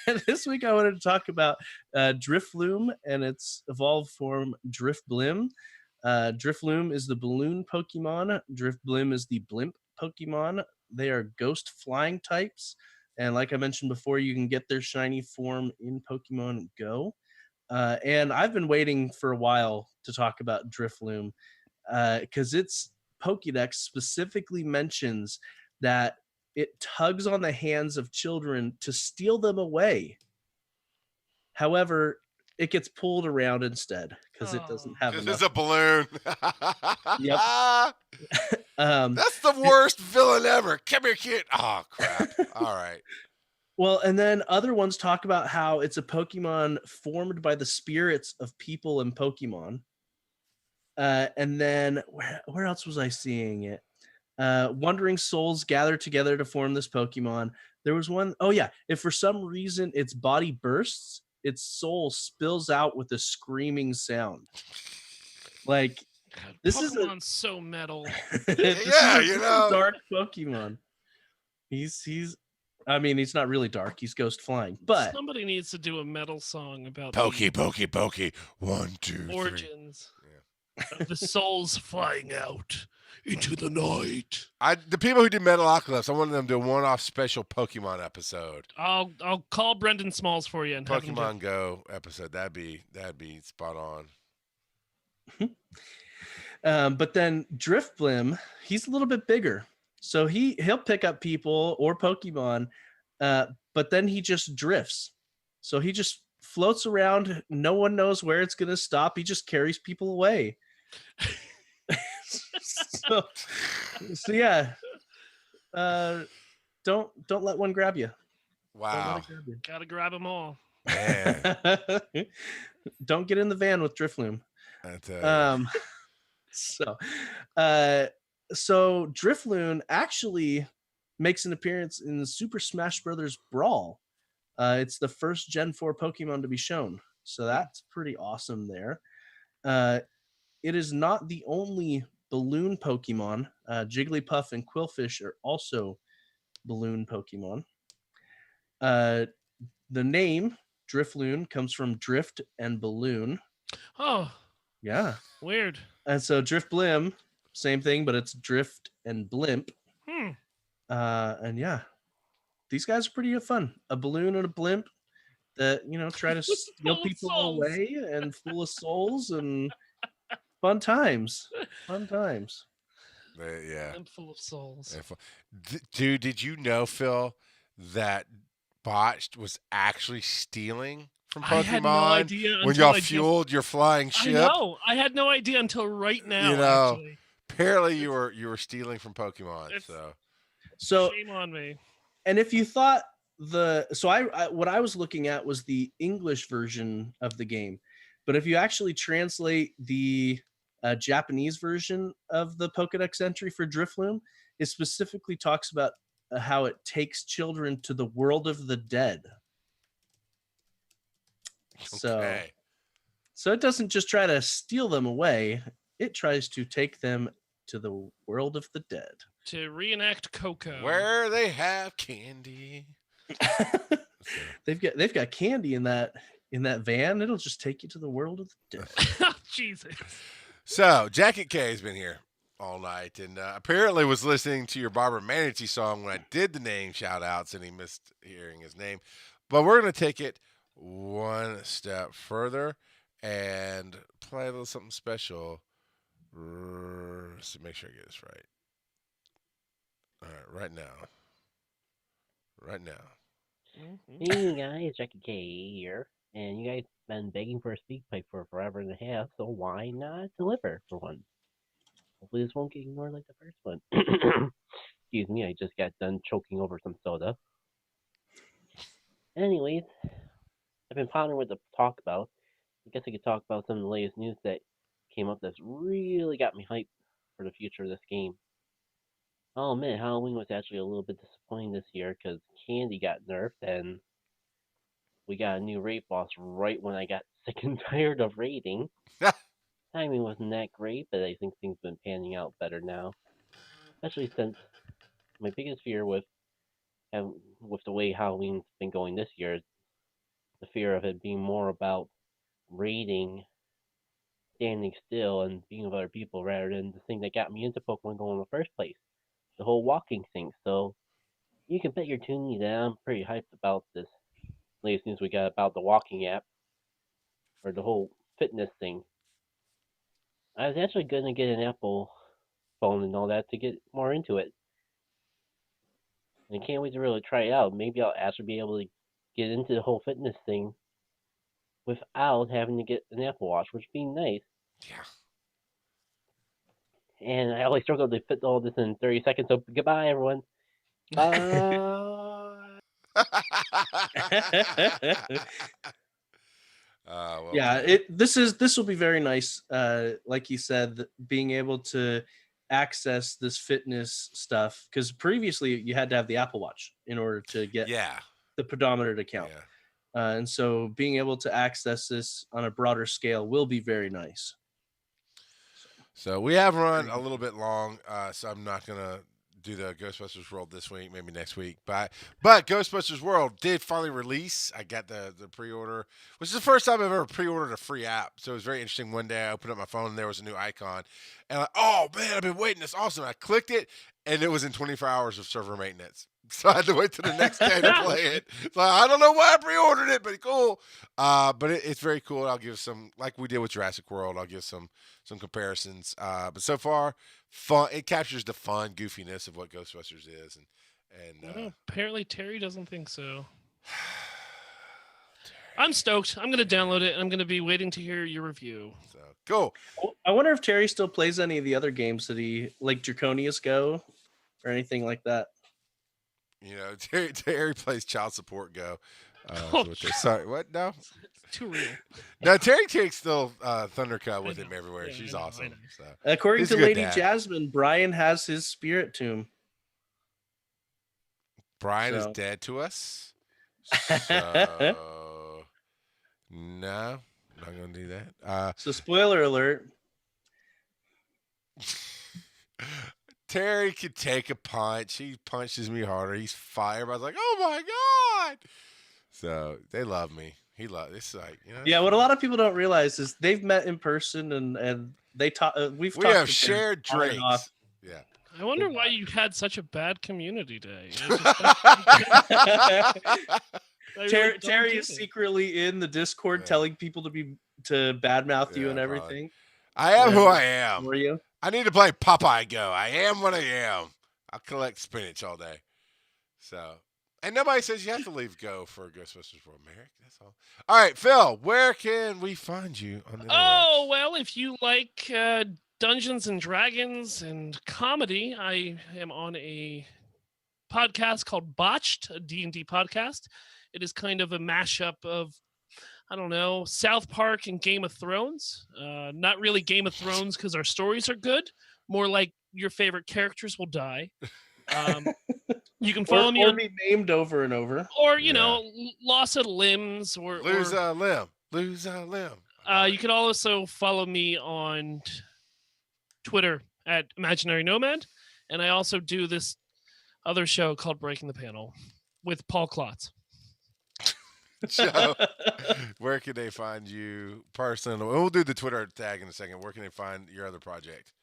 And this week I wanted to talk about Drifloon and its evolved form Drifblim. Drifloon is the balloon Pokemon. Drifblim is the blimp Pokemon. They are ghost flying types. And like I mentioned before, you can get their shiny form in Pokemon Go. And I've been waiting for a while to talk about Drifloon because its Pokédex specifically mentions that it tugs on the hands of children to steal them away. However, it gets pulled around instead because it doesn't have enough. This is a balloon. Yep. That's the worst villain ever. Come here, kid. Oh, crap. All right. Well, and then other ones talk about how it's a Pokemon formed by the spirits of people and Pokemon. And then where else was I seeing it? Wandering souls gather together to form this Pokemon. There was one, if for some reason its body bursts, its soul spills out with a screaming sound. Like, this Pokemon's so metal. This Yeah, is a dark Pokemon. He's not really dark. He's ghost flying. But somebody needs to do a metal song about Pokey. 1, 2, 3. origins of the souls flying out into the night. The people who do Metalocalypse, I wanted them to do a one-off special Pokemon episode. I'll call Brendan Smalls for you and have him Pokemon Go episode. That'd be spot on. But then Drifblim, he's a little bit bigger. So he'll pick up people or Pokemon, but then he just drifts. So he just floats around. No one knows where it's going to stop. He just carries people away. so yeah. Don't let one grab you. Wow. Gotta grab them all. Man. Don't get in the van with Drifloon. So Drifloon actually makes an appearance in Super Smash Bros. Brawl. It's the first Gen 4 Pokemon to be shown. So that's pretty awesome there. it is not the only balloon Pokemon. Jigglypuff and Quillfish are also balloon Pokemon. The name Drifloon comes from drift and balloon. Oh, Yeah. weird. And so Drifblim, same thing, but it's drift and blimp. And yeah, these guys are pretty fun. A balloon and a blimp that, try to steal Full of people souls. away and full of souls and fun times. Fun times. Yeah. I'm full of souls. Dude, did you know, Phil, that Botched was actually stealing from Pokemon I had no idea when until y'all I just- fueled your flying ship? I know. I had no idea until right now. You know, actually, apparently you were stealing from Pokemon. It's- So shame on me. And if you thought what I was looking at was the English version of the game, but if you actually translate the Japanese version of the Pokedex entry for Drifloon, it specifically talks about how it takes children to the world of the dead. Okay. So it doesn't just try to steal them away; it tries to take them to the world of the dead. To reenact Coco. Where they have candy. They've got candy in that van. It'll just take you to the world of the dead. Jesus. So Jacket K has been here all night and apparently was listening to your Barbara Manatee song when I did the name shout outs and he missed hearing his name. But we're going to take it one step further and play a little something special. Let's make sure I get this right. All right, right now. Hey guys, Jackie K here, and you guys been begging for a speak pipe for forever and a half, so why not deliver for one? Hopefully this won't get ignored like the first one. Excuse me, I just got done choking over some soda. Anyways, I've been pondering what to talk about. I guess I could talk about some of the latest news that came up that's really got me hyped for the future of this game. I'll admit, Halloween was actually a little bit disappointing this year because Candy got nerfed and we got a new raid boss right when I got sick and tired of raiding. Timing wasn't that great, but I think things have been panning out better now. Especially since my biggest fear with the way Halloween's been going this year is the fear of it being more about raiding, standing still, and being with other people rather than the thing that got me into Pokemon Go in the first place. The whole walking thing. So you can bet your toonie that I'm pretty hyped about this latest news we got about the walking app or the whole fitness thing. I was actually going to get an Apple phone and all that to get more into it. And I can't wait to really try it out. Maybe I'll actually be able to get into the whole fitness thing without having to get an Apple Watch, which would be nice. Yeah. And I always struggle to fit all this in 30 seconds, so goodbye, everyone. Bye. Well, Yeah, this will be very nice. Like you said, being able to access this fitness stuff, because previously you had to have the Apple Watch in order to get the pedometer to count. Yeah. And so being able to access this on a broader scale will be very nice. So we have run a little bit long, so I'm not going to do the Ghostbusters World this week, maybe next week. But Ghostbusters World did finally release. I got the pre-order, which is the first time I've ever pre-ordered a free app. So it was very interesting. One day I opened up my phone and there was a new icon. And oh, man, I've been waiting. That's awesome. I clicked it, and it was in 24 hours of server maintenance. So I had to wait till the next day to play it. So I don't know why I pre-ordered it, but cool. But it's very cool. I'll give some, like we did with Jurassic World, I'll give some comparisons. But so far, fun. It captures the fun goofiness of what Ghostbusters is, and apparently Terry doesn't think so. I'm stoked. I'm gonna download it, and I'm gonna be waiting to hear your review. So cool. I wonder if Terry still plays any of the other games that he, like Draconius Go or anything like that. You know, Terry plays Child Support Go. Oh, Sorry, what? No, it's too real. no. Terry takes still Thundercut with him everywhere. Yeah, She's I know. awesome. So. According He's to a good Lady dad. Jasmine, Brian has his Spiritomb. Brian is So. dead to us. So no, not gonna do that. So spoiler alert, Terry could take a punch. He punches me harder. He's fire. I was like, oh my God. So they love me. It's like, Yeah, what a lot of people don't realize is they've met in person and they talk. we talked have to shared on and off. drinks. Yeah. I wonder why you had such a bad community day. Terry is secretly in the Discord telling people to badmouth you and everything. I am who I am. Were you? I need to play Popeye Go. I am what I am. I'll collect spinach all day. So, and nobody says you have to leave Go for Ghostbusters for America. That's all. All right, Phil, where can we find you on the internet? Oh, well, if you like Dungeons and Dragons and comedy, I am on a podcast called Botched, a D&D podcast. It is kind of a mashup of, I don't know, South Park and Game of Thrones. Not really Game of Thrones because our stories are good. More like your favorite characters will die. You can follow me or on, be named over and over. or you know, loss of limbs, or lose a limb. Lose a limb. You can also follow me on Twitter at Imaginary Nomad, and I also do this other show called Breaking the Panel with Paul Klotz. Joe, where can they find you personally? We'll do the Twitter tag in a second. Where can they find your other project?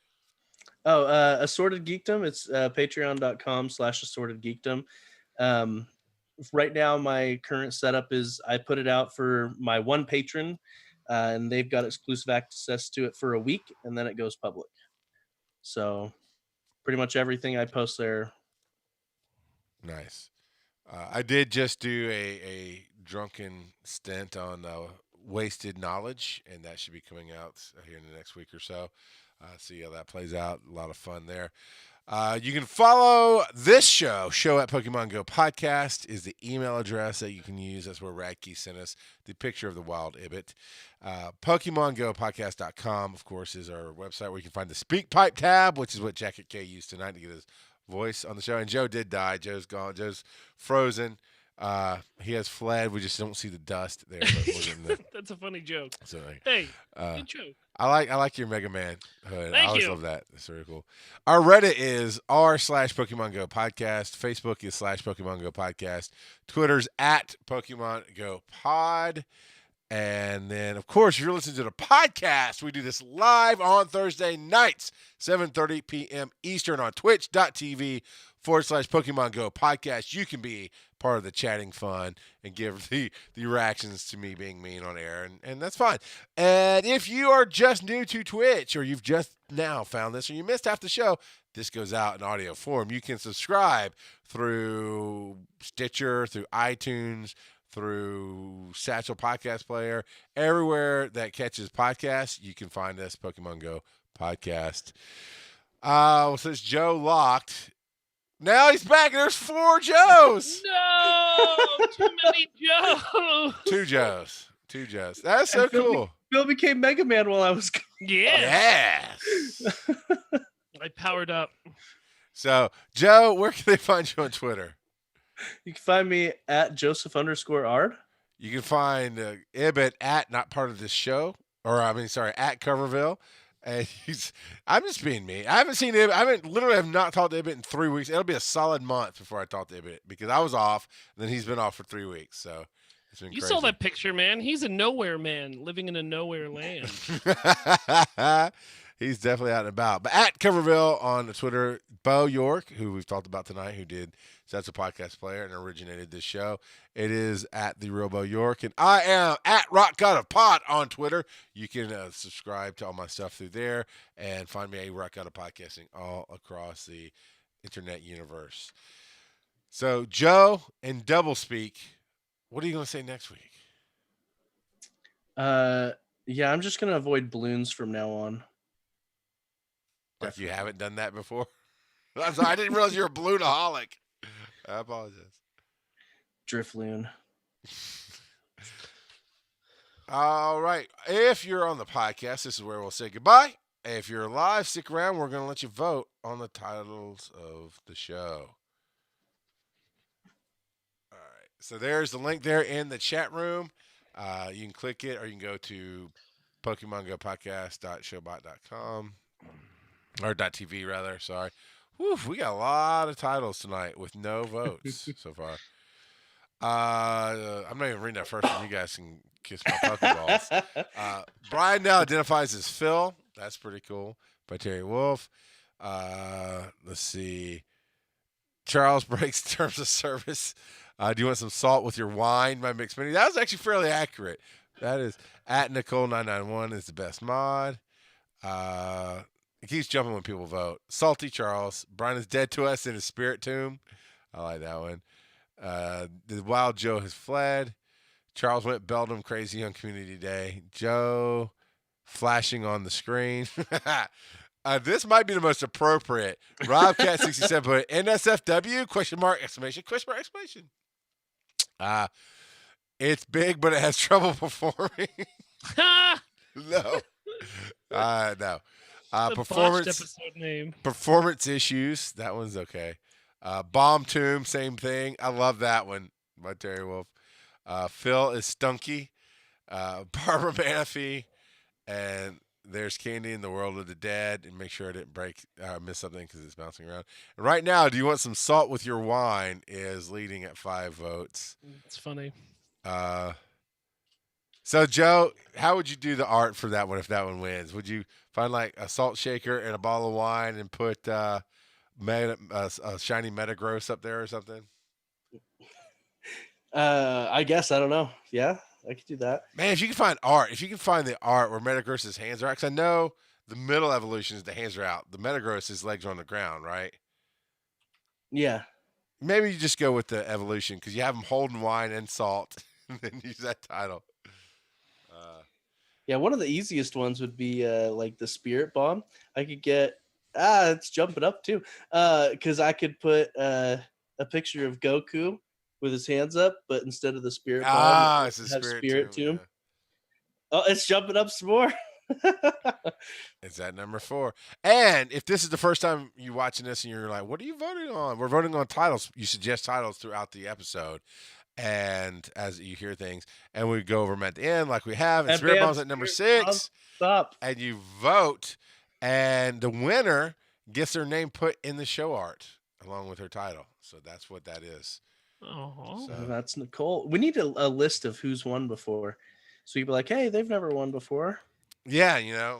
Oh, Assorted Geekdom. It's patreon.com/Assorted Geekdom. Right now, my current setup is I put it out for my one patron, and they've got exclusive access to it for a week, and then it goes public. So pretty much everything I post there. Nice. I did just do a drunken stint on wasted knowledge, and that should be coming out here in the next week or so. See how that plays out. A lot of fun there. You can follow this show at Pokemon GO Podcast is the email address that you can use. That's where Radke sent us the picture of the wild Ibit. PokemonGoPodcast.com, of course, is our website where you can find the Speak Pipe tab, which is what Jacket K used tonight to get his voice on the show. And Joe did die. Joe's gone. Joe's frozen. He has fled. We just don't see the dust there. But That's a funny joke. So, hey, good joke. I like your Mega Man hood. I always you. love that. That's very cool. Our Reddit is r/Pokemon Go Podcast. Facebook is /Pokemon Go Podcast. Twitter's at Pokemon Go Pod. And then, of course, if you're listening to the podcast, we do this live on Thursday nights, 7:30 p.m. Eastern on twitch.tv/Pokemon Go Podcast. You can be part of the chatting fun and give the reactions to me being mean on air, and that's fine. And if you are just new to Twitch, or you've just now found this, or you missed half the show, this goes out in audio form. You can subscribe through Stitcher, through iTunes, through Satchel Podcast Player, everywhere that catches podcasts, you can find us, Pokemon Go Podcast. Since Joe locked, now he's back. There's 4 Joes. No, too many Joes. 2 Joes. 2 Joes. That's so cool. Phil became Mega Man while I was gone. Yes. Yes. I powered up. So, Joe, where can they find you on Twitter? You can find me at Joseph_Ard. You can find Ibit at not part of this show, at Coverville. And I'm just being me. I haven't seen Ibit. Have not talked to Ibit in 3 weeks. It'll be a solid month before I talk to Ibit because I was off, and then he's been off for 3 weeks. So it's been You crazy. saw that picture, man. He's a nowhere man living in a nowhere land. He's definitely out and about. But at Coverville on Twitter, Bo York, who we've talked about tonight, who did That's a Podcast Player and originated this show. It is at the real Bo York. And I am at Rock God of Pod on Twitter. You can subscribe to all my stuff through there and find me at Rock God of Podcasting all across the internet universe. So, Joe and Doublespeak, what are you going to say next week? Yeah, I'm just going to avoid balloons from now on. Like you haven't done that before? I'm sorry, I didn't realize you're a balloonaholic. I apologize. Drifloon. All right. If you're on the podcast, this is where we'll say goodbye. If you're live, stick around. We're going to let you vote on the titles of the show. All right. So there's the link there in the chat room. You can click it, or you can go to PokemonGoPodcast.showbot.com. or .tv rather. Sorry. Whew, we got a lot of titles tonight with no votes so far. I'm not even reading that first one. You guys can kiss my Pokeballs. Brian now identifies as Phil. That's pretty cool. By Terry Wolf. Let's see. Charles breaks terms of service. Do you want some salt with your wine? My mixed mini. That was actually fairly accurate. That is at Nicole991 is the best mod. It keeps jumping when people vote. Salty Charles. Brian is dead to us in his Spiritomb. I like that one. The Wild Joe has fled. Charles went Beldum crazy on Community Day. Joe flashing on the screen. This might be the most appropriate. Robcat67 put NSFW question mark exclamation question mark exclamation. It's big, but it has trouble performing. No. No. Performance episode name. Performance issues. That one's okay. Bomb Tomb, same thing. I love that one by Terry Wolf. Phil is Stunky. Barbara Manafee. And there's Candy in the World of the Dead. And make sure I didn't miss something because it's bouncing around. And right now, do you want some salt with your wine is leading at 5 votes. It's funny. So, Joe, how would you do the art for that one if that one wins? Would you find like a salt shaker and a bottle of wine and put a shiny Metagross up there or something? I guess. I don't know. Yeah, I could do that. Man, if you can find art, if you can find the art where Metagross's hands are out, because I know the middle evolution is the hands are out. The Metagross, his legs are on the ground, right? Yeah. Maybe you just go with the evolution because you have him holding wine and salt and then use that title. Yeah, one of the easiest ones would be like the Spirit Bomb. I could get it's jumping up too. Because I could put a picture of Goku with his hands up, but instead of the Spirit Bomb, it's a Spirit Tomb. Yeah. Oh, it's jumping up some more. It's at number 4. And if this is the first time you're watching this and you're like, what are you voting on? We're voting on titles. You suggest titles throughout the episode. And as you hear things, and we go over them at the end like we have. And Spirit Bomb's at number 6. Stop. And you vote. And the winner gets their name put in the show art along with her title. So that's what that is. Oh, So that's Nicole. We need a list of who's won before. So you'd be like, hey, they've never won before. yeah,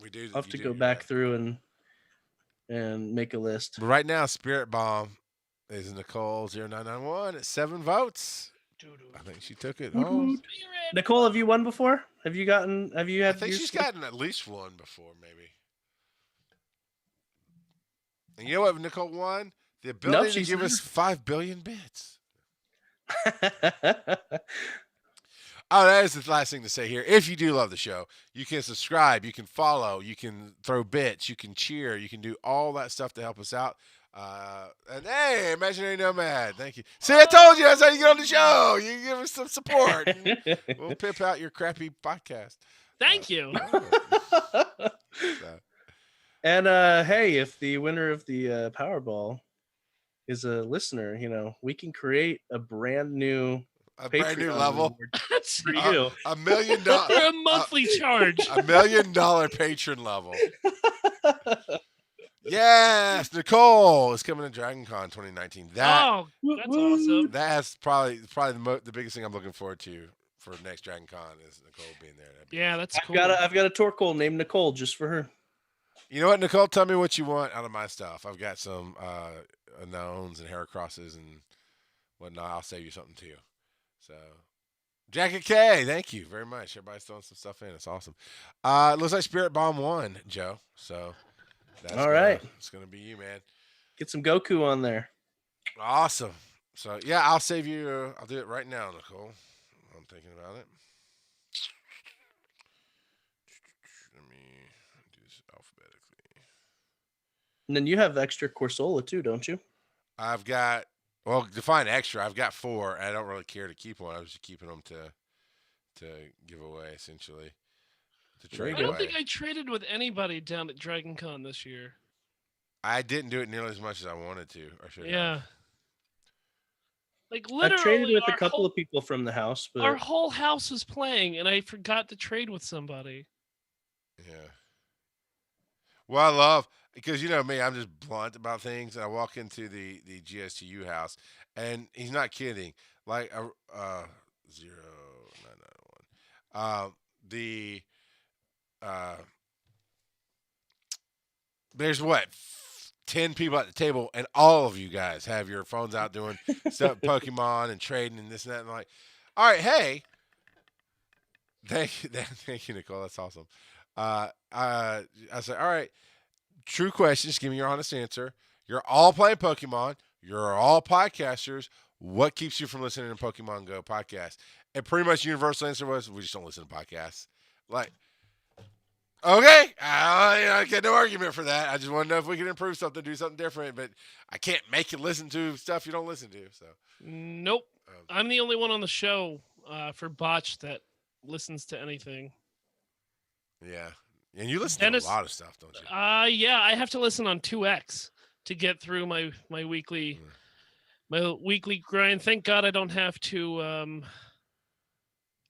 we do. I'll have to go back through and make a list. But right now, Spirit Bomb is Nicole0991 at 7 votes. I think she took it home. Nicole, have you won before? Have you had? I think she's gotten at least one before, maybe. And you know what Nicole won? The ability to give us 5 billion bits. Oh, that is the last thing to say here. If you do love the show, you can subscribe, you can follow, you can throw bits, you can cheer, you can do all that stuff to help us out. And hey, Imaginary Nomad, thank you. See, I told you that's how you get on the show. You give us some support. We'll pimp out your crappy podcast. Thank you. And hey, if the winner of the Powerball is a listener, we can create a brand new level for you. $1 million for a monthly charge. $1 million patron level. Yes, Nicole is coming to Dragon Con 2019. That's awesome. That's probably the biggest thing I'm looking forward to for next Dragon Con is Nicole being there. Yeah, that's cool. I've got a Torkoal named Nicole just for her. You know what, Nicole? Tell me what you want out of my stuff. I've got some Unknowns and Heracrosses and whatnot. I'll save you something too. So, Jacket K, thank you very much. Everybody's throwing some stuff in. It's awesome. It looks like Spirit Bomb won, Joe. So, all right. It's going to be you, man. Get some Goku on there. Awesome. So, yeah, I'll save you. I'll do it right now, Nicole. I'm thinking about it. Let me do this alphabetically. And then you have extra Corsola too, don't you? I've got, well, define extra. I've got 4. I don't really care to keep one. I was just keeping them to give away, essentially. I don't think I traded with anybody down at Dragon Con this year. I didn't do it nearly as much as I wanted to. Or should have. Like literally, I traded with a couple of people from the house, but our whole house was playing, and I forgot to trade with somebody. Yeah. Well, I love because you know me, I'm just blunt about things. And I walk into the GSTU house, and he's not kidding. Like a 0991. The there's what 10 people at the table, and all of you guys have your phones out doing stuff, Pokemon and trading and this and that. And I'm like, all right, hey, thank you, Nicole. That's awesome. I said, all right, true question. Just give me your honest answer. You're all playing Pokemon. You're all podcasters. What keeps you from listening to Pokemon Go podcast? And pretty much universal answer was, we just don't listen to podcasts. Like, okay, I get no argument for that. I just want to know if we can improve something, do something different. But I can't make you listen to stuff you don't listen to. So, nope. I'm the only one on the show for Botched that listens to anything. Yeah. And you listen Dennis, to a lot of stuff, don't you? Yeah, I have to listen on 2X to get through my weekly grind. Thank God I don't have to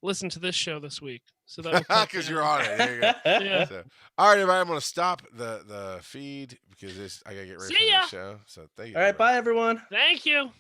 listen to this show this week. So that because you're on it. There you go. Yeah. So, all right, everybody, I'm going to stop the feed because I got to get ready See for ya. the show. So thank you. All right, bye everyone. Thank you.